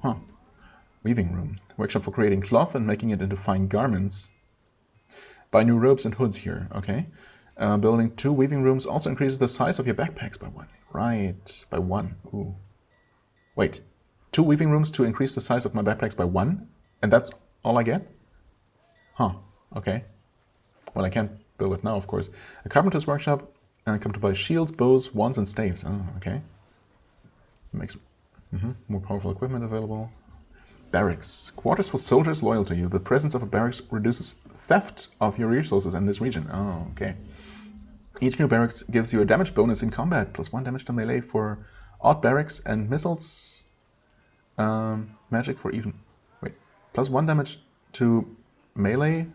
Huh. Weaving room. Workshop for creating cloth and making it into fine garments. Buy new robes and hoods here. Okay. Building 2 weaving rooms also increases the size of your backpacks by 1. Right, by 1. Ooh. Wait, 2 weaving rooms to increase the size of my backpacks by 1? And that's all I get? Huh, okay. Well, I can't build it now, of course. A carpenter's workshop, and I come to buy shields, bows, wands, and staves. Oh, okay. Makes more powerful equipment available. Barracks. Quarters for soldiers loyal to you. The presence of a barracks reduces theft of your resources in this region. Oh, okay. Each new barracks gives you a damage bonus in combat, plus 1 damage to melee for odd barracks and missiles. Magic for even... Wait. Plus 1 damage to melee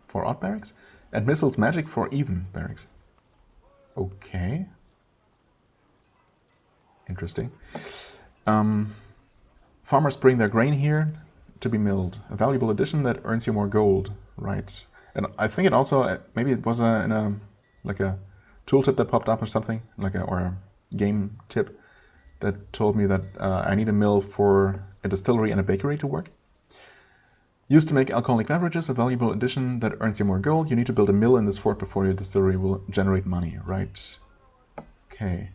for odd barracks? And missiles magic for even barracks. Okay. Interesting. Farmers bring their grain here to be milled. A valuable addition that earns you more gold. Right. And I think it also, maybe it was like a tooltip that popped up or something, or a game tip that told me that I need a mill for a distillery and a bakery to work. Used to make alcoholic beverages, a valuable addition that earns you more gold. You need to build a mill in this fort before your distillery will generate money, right? Okay.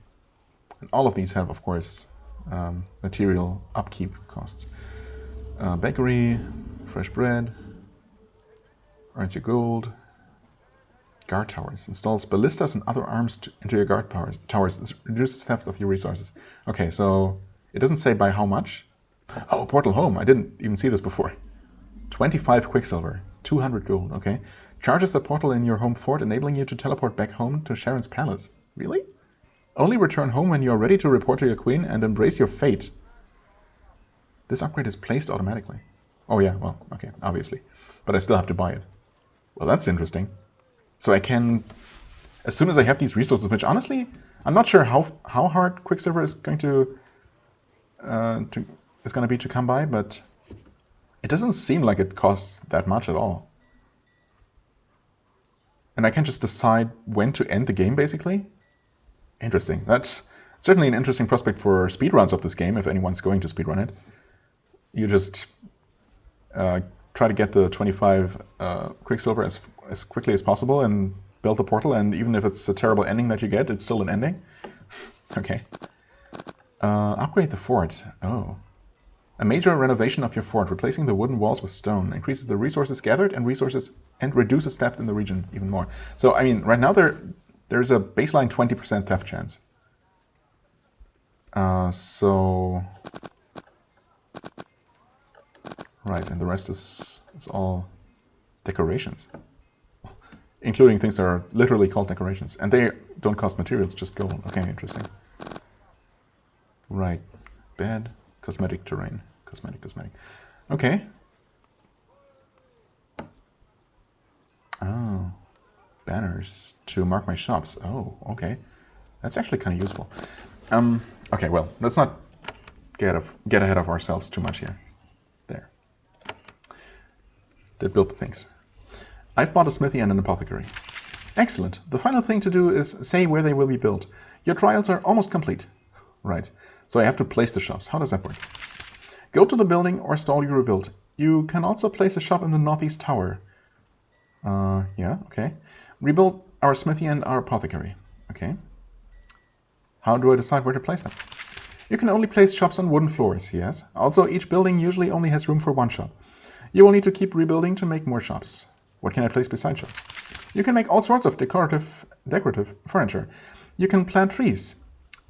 And all of these have, of course, material upkeep costs. Bakery, fresh bread. Earns you gold. Guard towers. Installs ballistas and other arms into your guard towers. This reduces theft of your resources. Okay, so it doesn't say by how much. Oh, portal home. I didn't even see this before. 25 quicksilver. 200 gold. Okay. Charges the portal in your home fort, enabling you to teleport back home to Sharon's palace. Really? Only return home when you are ready to report to your queen and embrace your fate. This upgrade is placed automatically. Oh yeah, well, okay, obviously. But I still have to buy it. Well, that's interesting. So I can, as soon as I have these resources, which honestly, I'm not sure how hard Quicksilver is going to be to come by, but it doesn't seem like it costs that much at all. And I can just decide when to end the game, basically. Interesting. That's certainly an interesting prospect for speedruns of this game, if anyone's going to speedrun it. You just try to get the 25 Quicksilver as quickly as possible and build the portal, and even if it's a terrible ending that you get, it's still an ending. Okay. Upgrade the fort. Oh. A major renovation of your fort, replacing the wooden walls with stone, increases the resources gathered and reduces theft in the region even more. So, I mean, right now there's a baseline 20% theft chance. Right, and the rest is all decorations. Including things that are literally called decorations. And they don't cost materials, just gold. Okay, interesting. Right. Bed. Cosmetic terrain. Cosmetic. Okay. Oh. Banners to mark my shops. Oh, okay. That's actually kind of useful. Okay, well, let's not get ahead of ourselves too much here. There. Did build things. I've bought a smithy and an apothecary. Excellent. The final thing to do is say where they will be built. Your trials are almost complete. Right. So I have to place the shops. How does that work? Go to the building or stall you rebuilt. You can also place a shop in the northeast tower. Yeah, okay. Rebuild our smithy and our apothecary. Okay. How do I decide where to place them? You can only place shops on wooden floors, yes. Also, each building usually only has room for one shop. You will need to keep rebuilding to make more shops. What can I place beside shops? You can make all sorts of decorative furniture. You can plant trees.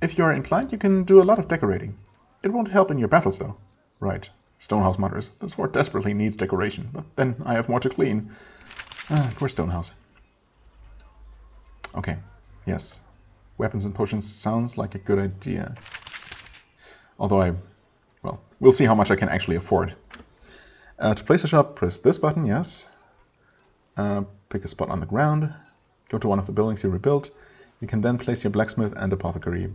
If you're inclined, you can do a lot of decorating. It won't help in your battles, though. Right. Stonehouse mutters. This fort desperately needs decoration, but then I have more to clean. Poor Stonehouse. Okay. Yes. Weapons and potions sounds like a good idea. Although well, we'll see how much I can actually afford. To place a shop, press this button, yes. Pick a spot on the ground. Go to one of the buildings you rebuilt. You can then place your blacksmith and apothecary.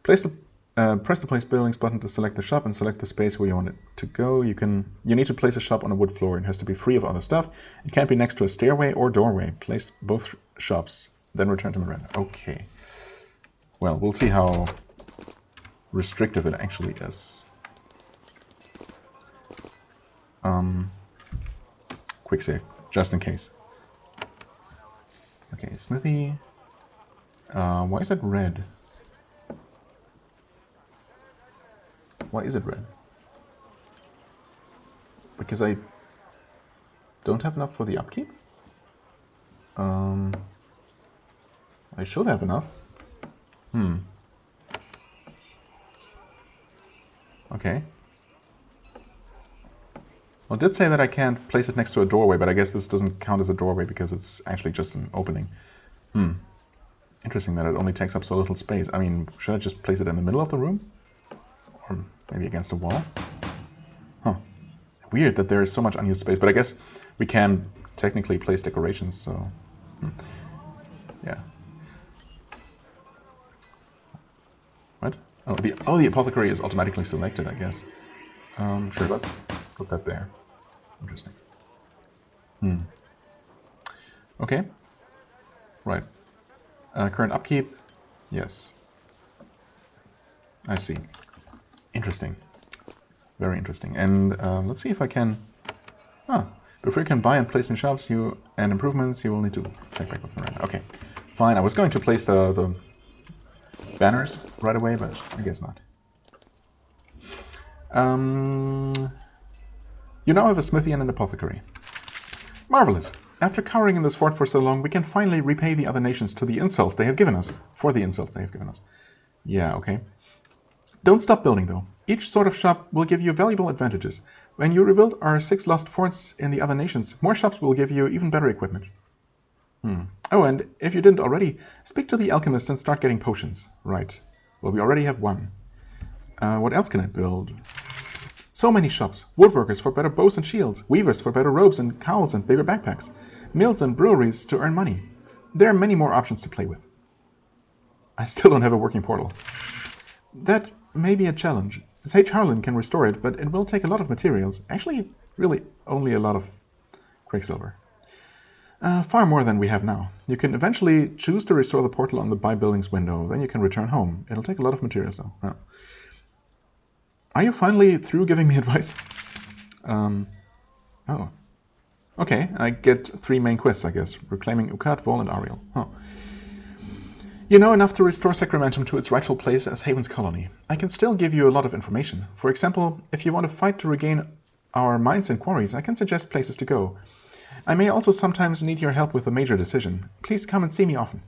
Press the place buildings button to select the shop and select the space where you want it to go. You need to place a shop on a wood floor. It has to be free of other stuff. It can't be next to a stairway or doorway. Place both shops, then return to Miranda. Okay. Well, we'll see how restrictive it actually is. Quick save, just in case. Okay, smithy. Why is it red? Why is it red? Because I don't have enough for the upkeep? I should have enough. Okay. Well, it did say that I can't place it next to a doorway, but I guess this doesn't count as a doorway because it's actually just an opening. Interesting that it only takes up so little space. I mean, should I just place it in the middle of the room? Or maybe against a wall? Huh. Weird that there is so much unused space, but I guess we can technically place decorations, so... Yeah. What? Oh, the apothecary is automatically selected, I guess. Sure, let's put that there. Interesting. Okay. Right. Current upkeep? Yes. I see. Interesting. Very interesting. And let's see if I can... before you can buy and place in shops and improvements, you will need to check back with Miranda. Okay, fine. I was going to place the banners right away, but I guess not. You now have a smithy and an apothecary. Marvelous. After cowering in this fort for so long, we can finally repay the other nations for the insults they have given us. Yeah, okay. Don't stop building, though. Each sort of shop will give you valuable advantages. When you rebuild our 6 lost forts in the other nations, more shops will give you even better equipment. Oh, and if you didn't already, speak to the alchemist and start getting potions. Right. Well, we already have one. What else can I build? So many shops. Woodworkers for better bows and shields. Weavers for better robes and cowls and bigger backpacks. Mills and breweries to earn money. There are many more options to play with. I still don't have a working portal. That may be a challenge. Sage Harlan can restore it, but it will take a lot of materials. Actually, really only a lot of quicksilver. Far more than we have now. You can eventually choose to restore the portal on the Buy Buildings window. Then you can return home. It'll take a lot of materials, though. Well, are you finally through giving me advice? Oh. Okay, I get 3 main quests, I guess. Reclaiming Ukat, Vol, and Ariel. Huh. You know enough to restore Sacramentum to its rightful place as Haven's colony. I can still give you a lot of information. For example, if you want to fight to regain our mines and quarries, I can suggest places to go. I may also sometimes need your help with a major decision. Please come and see me often.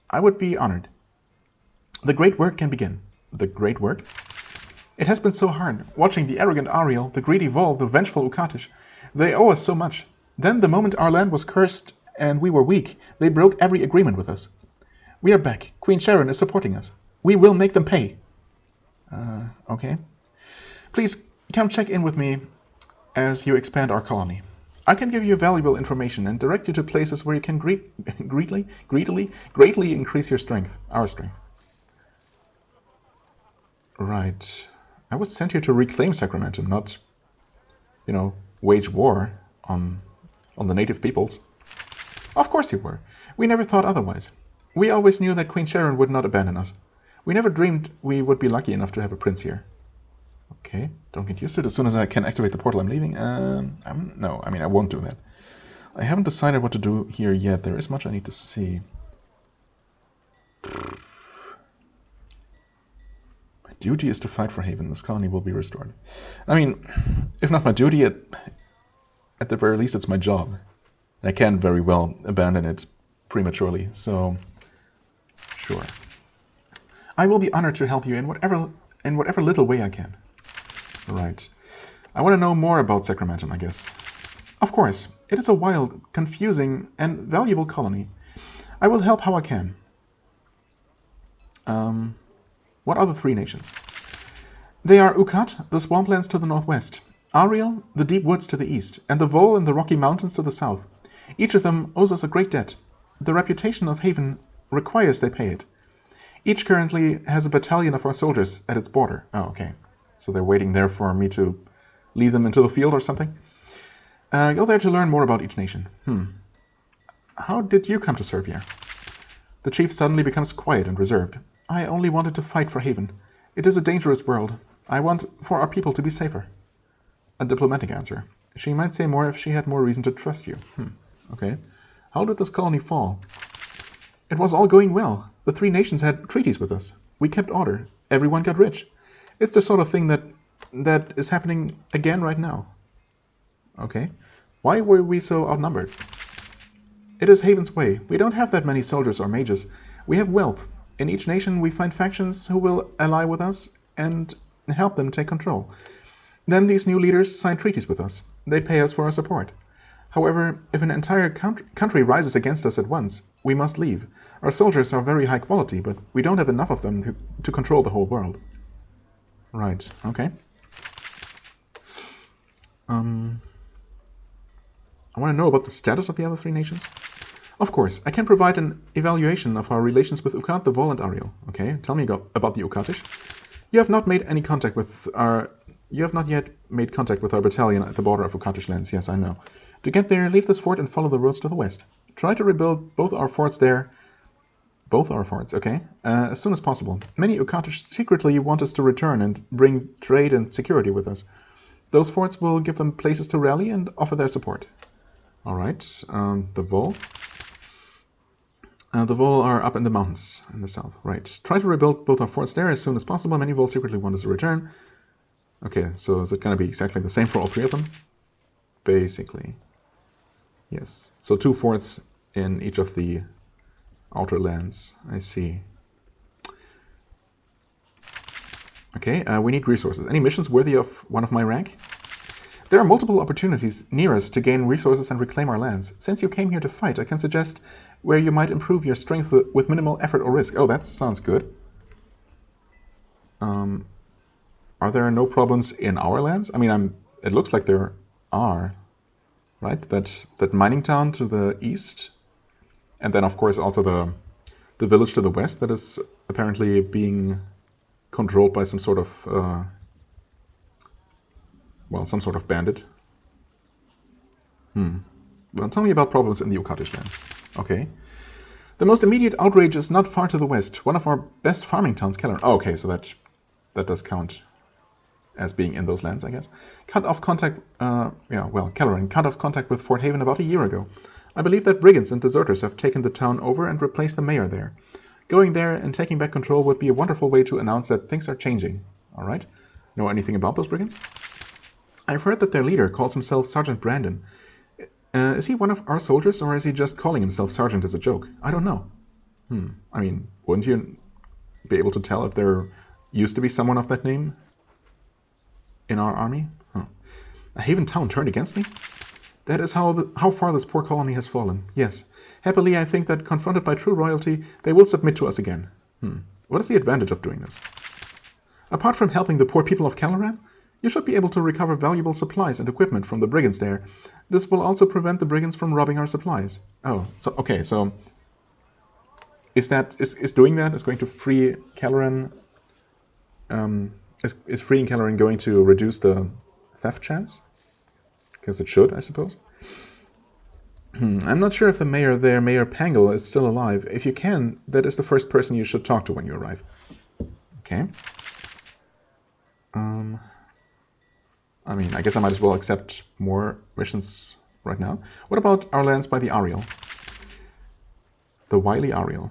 I would be honored. The great work can begin. The great work? It has been so hard, watching the arrogant Ariel, the greedy Vol, the vengeful Ukatish. They owe us so much. Then, the moment our land was cursed and we were weak, they broke every agreement with us. We are back. Queen Sharon is supporting us. We will make them pay. Okay. Please, come check in with me as you expand our colony. I can give you valuable information and direct you to places where you can greatly increase your strength, our strength. Right. I was sent here to reclaim Sacramentum, not, wage war on the native peoples. Of course you were. We never thought otherwise. We always knew that Queen Sharon would not abandon us. We never dreamed we would be lucky enough to have a prince here. Okay, don't get used to it. As soon as I can activate the portal, I'm leaving. No, I won't do that. I haven't decided what to do here yet. There is much I need to see. My duty is to fight for Haven. This colony will be restored. If not my duty, at the very least, it's my job. I can very well abandon it prematurely, so sure. I will be honored to help you in whatever little way I can. Right. I want to know more about Sacramentum, I guess. Of course. It is a wild, confusing, and valuable colony. I will help how I can. What are the 3 nations? They are Ukat, the swamplands to the northwest, Ariel, the deep woods to the east, and the Vol and the Rocky Mountains to the south. Each of them owes us a great debt. The reputation of Haven requires they pay it. Each currently has a battalion of our soldiers at its border. Oh, okay. So they're waiting there for me to lead them into the field or something? Go there to learn more about each nation. How did you come to serve here? The chief suddenly becomes quiet and reserved. I only wanted to fight for Haven. It is a dangerous world. I want for our people to be safer. A diplomatic answer. She might say more if she had more reason to trust you. Okay. How did this colony fall? It was all going well. The 3 nations had treaties with us. We kept order. Everyone got rich. It's the sort of thing that is happening again right now. Okay. Why were we so outnumbered? It is Haven's way. We don't have that many soldiers or mages. We have wealth. In each nation we find factions who will ally with us and help them take control. Then these new leaders sign treaties with us. They pay us for our support. However, if an entire country rises against us at once, we must leave. Our soldiers are very high quality, but we don't have enough of them to control the whole world. Right, okay. I want to know about the status of the other 3 nations. Of course, I can provide an evaluation of our relations with Ukat, the Vol, and Ariel. Okay, tell me about the Ukatish. You have not yet made contact with our battalion at the border of Ukatish lands. Yes, I know. To get there, leave this fort and follow the roads to the west. Try to rebuild both our forts there. Both our forts, okay. As soon as possible. Many Ukatish secretly want us to return and bring trade and security with us. Those forts will give them places to rally and offer their support. Alright, the Vol. The Vol are up in the mountains in the south. Right. Try to rebuild both our forts there as soon as possible. Many Vol secretly want us to return. Okay, so is it going to be exactly the same for all 3 of them? Basically. Yes, so 2 forts in each of the outer lands. I see. Okay, we need resources. Any missions worthy of one of my rank? There are multiple opportunities near us to gain resources and reclaim our lands. Since you came here to fight, I can suggest where you might improve your strength with minimal effort or risk. Oh, that sounds good. Are there no problems in our lands? I mean, it looks like there are, right? That mining town to the east, and then of course also the village to the west that is apparently being controlled by some sort of some sort of bandit. Well, tell me about problems in the Ukatish lands. Okay. The most immediate outrage is not far to the west. One of our best farming towns, Keller. Oh, okay, so that does count as being in those lands, I guess. Cut off contact. Kelleran cut off contact with Fort Haven about a year ago. I believe that brigands and deserters have taken the town over and replaced the mayor there. Going there and taking back control would be a wonderful way to announce that things are changing. All right. Know anything about those brigands? I've heard that their leader calls himself Sergeant Brandon. Is he one of our soldiers, or is he just calling himself Sergeant as a joke? I don't know. I mean, wouldn't you be able to tell if there used to be someone of that name in our army? Huh. A Haven town turned against me? That is how far this poor colony has fallen. Yes. Happily, I think that confronted by true royalty, they will submit to us again. What is the advantage of doing this? Apart from helping the poor people of Caloran, you should be able to recover valuable supplies and equipment from the brigands there. This will also prevent the brigands from robbing our supplies. Oh, so okay, so is doing that is going to free Caloran? Is freeing Caloran going to reduce the theft chance? Because it should, I suppose. I'm not sure if the mayor there, Mayor Pangle, is still alive. If you can, that is the first person you should talk to when you arrive. Okay. I mean, I guess I might as well accept more missions right now. What about our lands by the Ariel? The wily Ariel.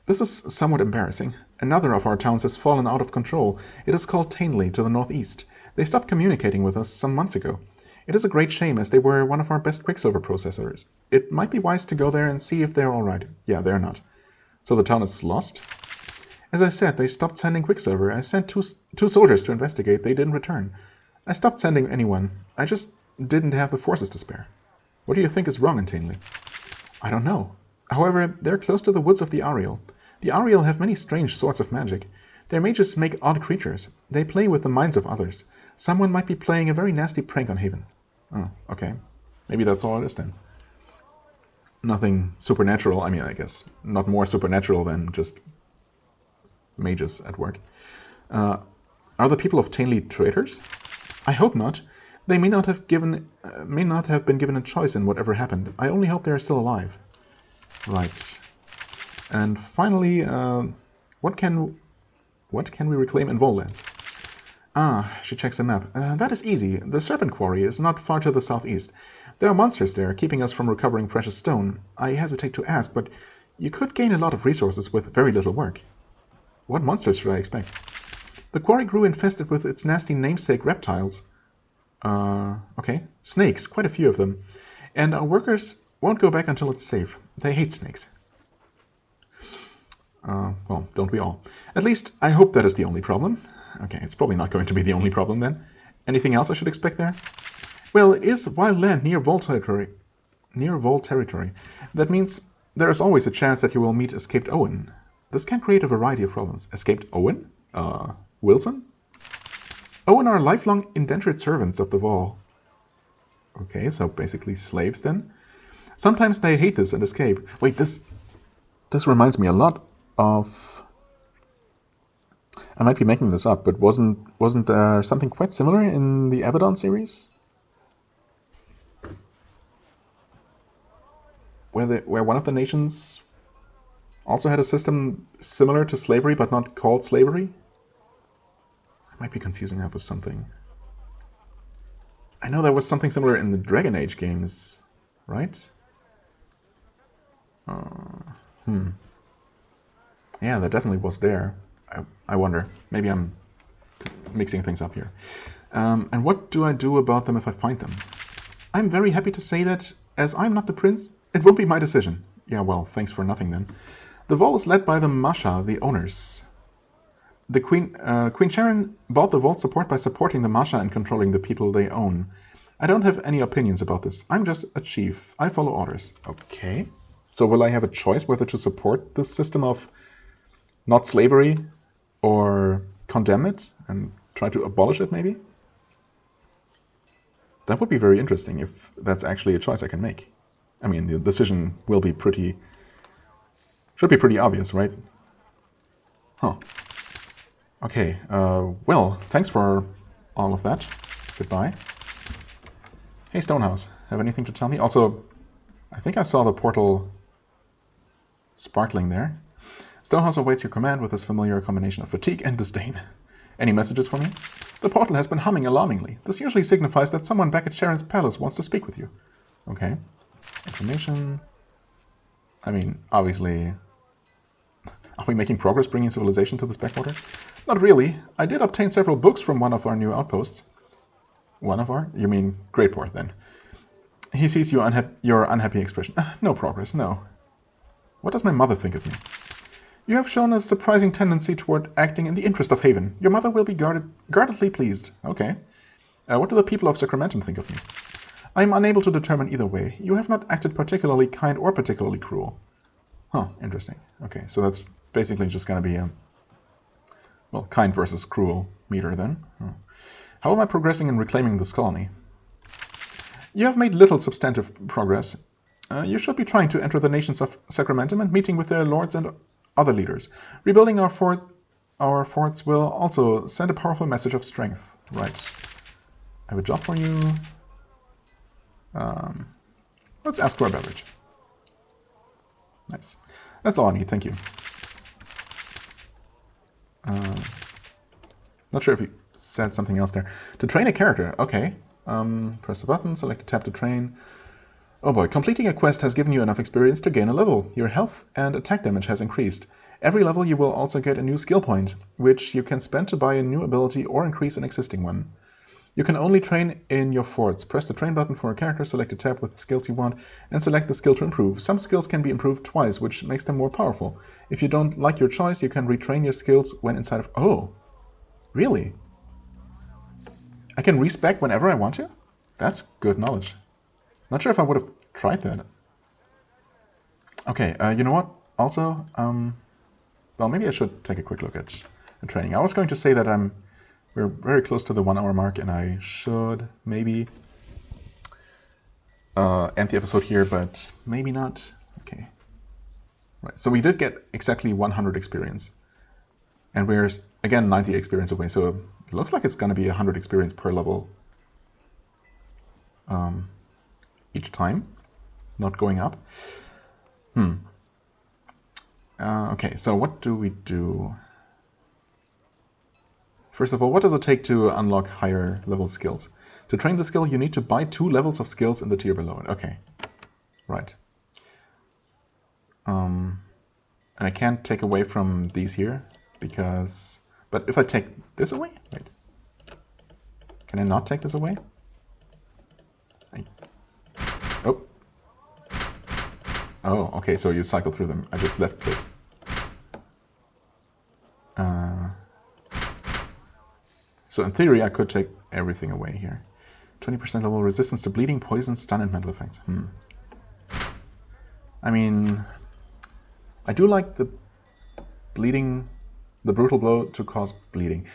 This is somewhat embarrassing. Another of our towns has fallen out of control. It is called Tainley to the northeast. They stopped communicating with us some months ago. It is a great shame, as they were one of our best Quicksilver processors. It might be wise to go there and see if they're alright. Yeah, they're not. So the town is lost? As I said, they stopped sending Quicksilver. I sent two soldiers to investigate. They didn't return. I stopped sending anyone. I just didn't have the forces to spare. What do you think is wrong in Tainley? I don't know. However, they're close to the woods of the Ariel. The Ariel have many strange sorts of magic. Their mages make odd creatures. They play with the minds of others. Someone might be playing a very nasty prank on Haven. Oh, okay. Maybe that's all it is then. Nothing supernatural. I mean, I guess not more supernatural than just mages at work. Are the people of Tainley traitors? I hope not. They may not have been given a choice in whatever happened. I only hope they are still alive. Right. And finally, what can we reclaim in Vollands? Ah, she checks a map. That is easy. The Serpent Quarry is not far to the southeast. There are monsters there, keeping us from recovering precious stone. I hesitate to ask, but you could gain a lot of resources with very little work. What monsters should I expect? The quarry grew infested with its nasty namesake reptiles. Okay. Snakes, quite a few of them. And our workers won't go back until it's safe. They hate snakes. Well, don't we all? At least, I hope that is the only problem. Okay, it's probably not going to be the only problem then. Anything else I should expect there? Well, it is wild land near Vol territory. That means there is always a chance that you will meet escaped Owen. This can create a variety of problems. Escaped Owen? Wilson? Owen are lifelong indentured servants of the Vol. Okay, so basically slaves then. Sometimes they hate this and escape. Wait, this reminds me a lot of... I might be making this up, but wasn't there something quite similar in the Abaddon series? Where one of the nations also had a system similar to slavery, but not called slavery? I might be confusing that with something. I know there was something similar in the Dragon Age games, right? Yeah, that definitely was there. I wonder. Maybe I'm mixing things up here. And what do I do about them if I find them? I'm very happy to say that As I'm not the prince, it won't be my decision. Yeah, well, thanks for nothing then. The vault is led by the Masha, the owners. The Queen Sharon bought the vault support by supporting the Masha and controlling the people they own. I don't have any opinions about this. I'm just a chief. I follow orders. Okay. So will I have a choice whether to support this system of not slavery or condemn it and try to abolish it, maybe? That would be very interesting if that's actually a choice I can make. I mean, the decision will be should be pretty obvious, right? Huh. Okay, well, thanks for all of that. Goodbye. Hey, Stonehouse, have anything to tell me? Also, I think I saw the portal sparkling there. Stonehouse awaits your command with this familiar combination of fatigue and disdain. Any messages for me? The portal has been humming alarmingly. This usually signifies that someone back at Sharon's palace wants to speak with you. Okay. Information. I mean, obviously... Are we making progress bringing civilization to this backwater? Not really. I did obtain several books from one of our new outposts. One of our? You mean Greatport, then. He sees your unhappy expression. No progress, no. What does my mother think of me? You have shown a surprising tendency toward acting in the interest of Haven. Your mother will be guardedly pleased. Okay. What do the people of Sacramentum think of me? I am unable to determine either way. You have not acted particularly kind or particularly cruel. Huh, interesting. Okay, so that's basically just going to be a, well, kind versus cruel meter then. Oh. How am I progressing in reclaiming this colony? You have made little substantive progress. You should be trying to enter the nations of Sacramentum and meeting with their lords and other leaders. Rebuilding our forts will also send a powerful message of strength. Right. I have a job for you. Let's ask for a beverage. Nice. That's all I need, thank you. Not sure if you said something else there. To train a character, okay. Press the button, select a tab to train. Oh boy, completing a quest has given you enough experience to gain a level. Your health and attack damage has increased. Every level you will also get a new skill point, which you can spend to buy a new ability or increase an existing one. You can only train in your forts. Press the train button for a character, select a tab with the skills you want, and select the skill to improve. Some skills can be improved twice, which makes them more powerful. If you don't like your choice, you can retrain your skills when inside of... Oh, really? I can respec whenever I want to? That's good knowledge. Not sure if I would have tried that. Okay, you know what? Also, well, maybe I should take a quick look at the training. I was going to say that we're very close to the 1 hour mark, and I should maybe end the episode here, but maybe not. Okay. Right, so we did get exactly 100 experience. And we're, again, 90 experience away, so it looks like it's going to be 100 experience per level each time, not going up. Okay, so what do we do? First of all, what does it take to unlock higher level skills? To train the skill, you need to buy 2 levels of skills in the tier below it. Okay, right. And I can't take away from these here, because... But if I take this away? Wait. Can I not take this away? Oh. Oh, okay, so you cycle through them. I just left click. So in theory, I could take everything away here. 20% level resistance to bleeding, poison, stun, and mental effects. I mean, I do like the bleeding, the brutal blow to cause bleeding.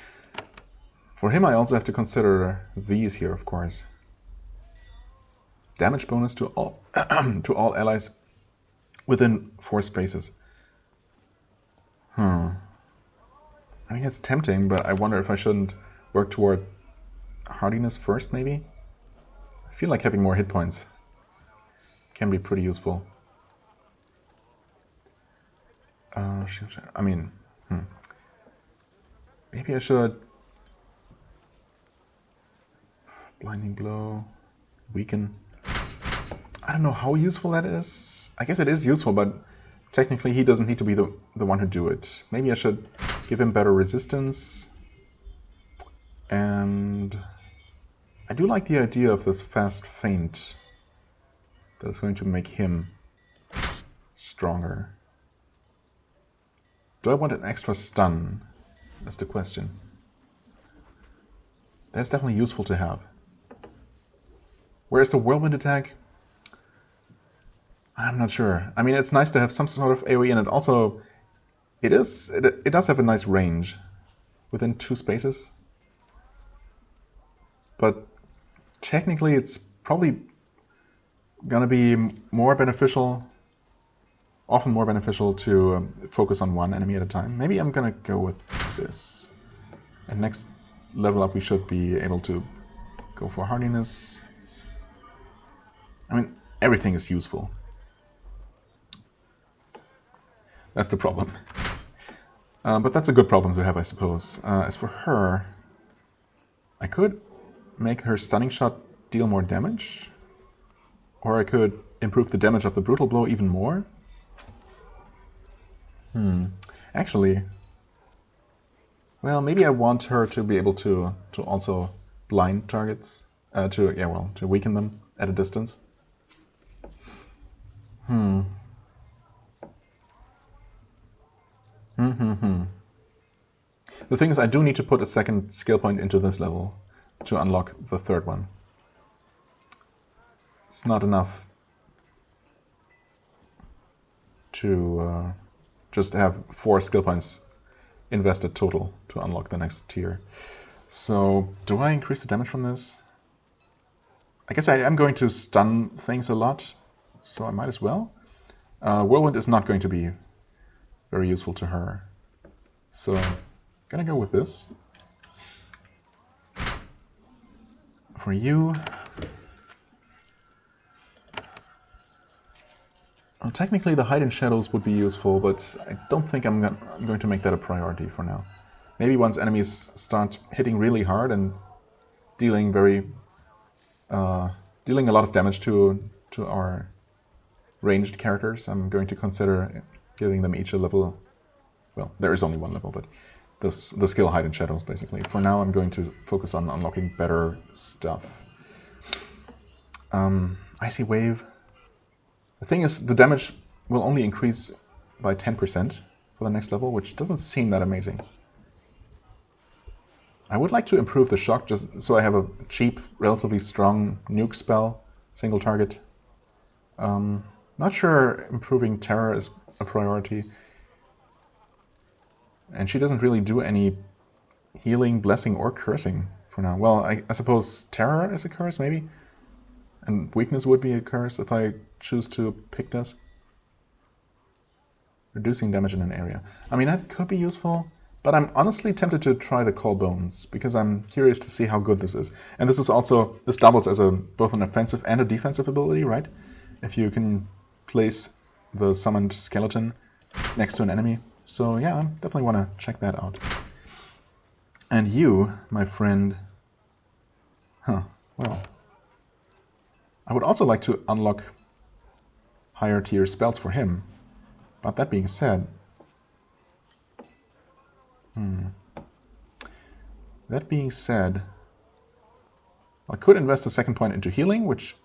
For him, I also have to consider these here, of course. Damage bonus to all to all allies within 4 spaces. I mean, it's tempting, but I wonder if I shouldn't work toward hardiness first, maybe? I feel like having more hit points can be pretty useful. I mean, maybe I should... Blinding blow, weaken. I don't know how useful that is. I guess it is useful, but technically he doesn't need to be the one who do it. Maybe I should give him better resistance. And I do like the idea of this fast feint. That's going to make him stronger. Do I want an extra stun? That's the question. That's definitely useful to have. Where's the whirlwind attack? I'm not sure. I mean, it's nice to have some sort of AoE, and it also it does have a nice range within 2 spaces. But technically, it's probably gonna be more beneficial, often more beneficial to focus on one enemy at a time. Maybe I'm gonna go with this. And next level up, we should be able to go for hardiness. I mean, everything is useful. That's the problem. But that's a good problem to have, I suppose. As for her, I could make her stunning shot deal more damage. Or I could improve the damage of the brutal blow even more. Actually, well, maybe I want her to be able to also blind targets, to weaken them at a distance. The thing is, I do need to put a second skill point into this level to unlock the third one. It's not enough to just have 4 skill points invested total to unlock the next tier. So, do I increase the damage from this? I guess I am going to stun things a lot, so I might as well. Whirlwind is not going to be very useful to her. So, I'm gonna go with this. For you... Well, technically the hide in shadows would be useful, but I don't think I'm going to make that a priority for now. Maybe once enemies start hitting really hard and dealing a lot of damage to our ranged characters, I'm going to consider giving them each a level. Well, there is only one level, but the skill hide in shadows, basically. For now, I'm going to focus on unlocking better stuff. Icy Wave. The thing is, the damage will only increase by 10% for the next level, which doesn't seem that amazing. I would like to improve the shock, just so I have a cheap, relatively strong nuke spell, single target. Not sure improving terror is a priority. And she doesn't really do any healing, blessing, or cursing for now. Well, I suppose terror is a curse, maybe? And weakness would be a curse if I choose to pick this. Reducing damage in an area. I mean, that could be useful, but I'm honestly tempted to try the Call Bones, because I'm curious to see how good this is. And this doubles as both an offensive and a defensive ability, right? If you can place the summoned skeleton next to an enemy. So yeah, I definitely want to check that out. And you, my friend... well... I would also like to unlock higher tier spells for him. But that being said... That being said... I could invest a second point into healing, which,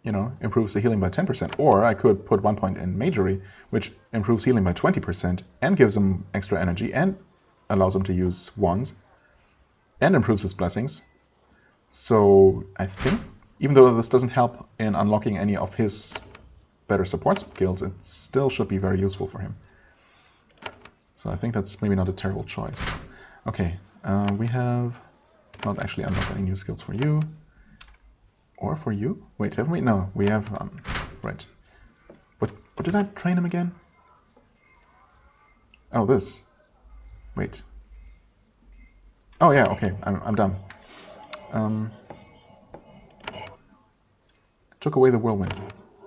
improves the healing by 10%. Or I could put 1 point in Magery, which improves healing by 20% and gives him extra energy and allows him to use wands and improves his blessings. So I think, even though this doesn't help in unlocking any of his better support skills, it still should be very useful for him. So I think that's maybe not a terrible choice. Okay, we have not actually unlocked any new skills for you. Or for you? Wait, haven't we? No, we have... right. What did I train him again? Oh, this. Wait. Oh yeah, okay, I'm done. Took away the whirlwind.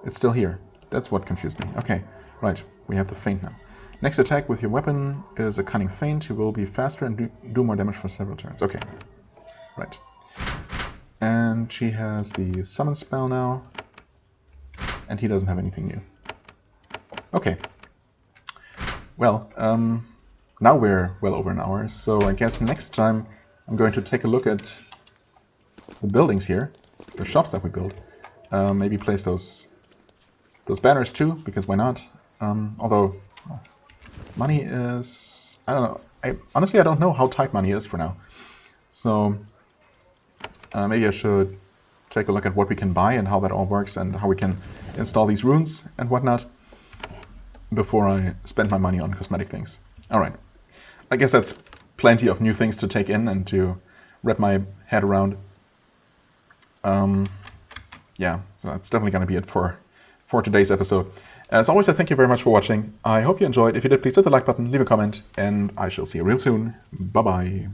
It's still here. That's what confused me. Okay, right. We have the feint now. Next attack with your weapon is a cunning feint. You will be faster and do more damage for several turns. Okay, right. And she has the summon spell now. And he doesn't have anything new. Okay. Well, now we're well over an hour, so I guess next time I'm going to take a look at the buildings here, the shops that we built. Maybe place those those banners too, because why not? Although money is, I don't know. Honestly, I don't know how tight money is for now. So maybe I should take a look at what we can buy and how that all works and how we can install these runes and whatnot before I spend my money on cosmetic things. All right. I guess that's plenty of new things to take in and to wrap my head around. Yeah, so that's definitely going to be it for today's episode. As always, I thank you very much for watching. I hope you enjoyed. If you did, please hit the like button, leave a comment, and I shall see you real soon. Bye-bye.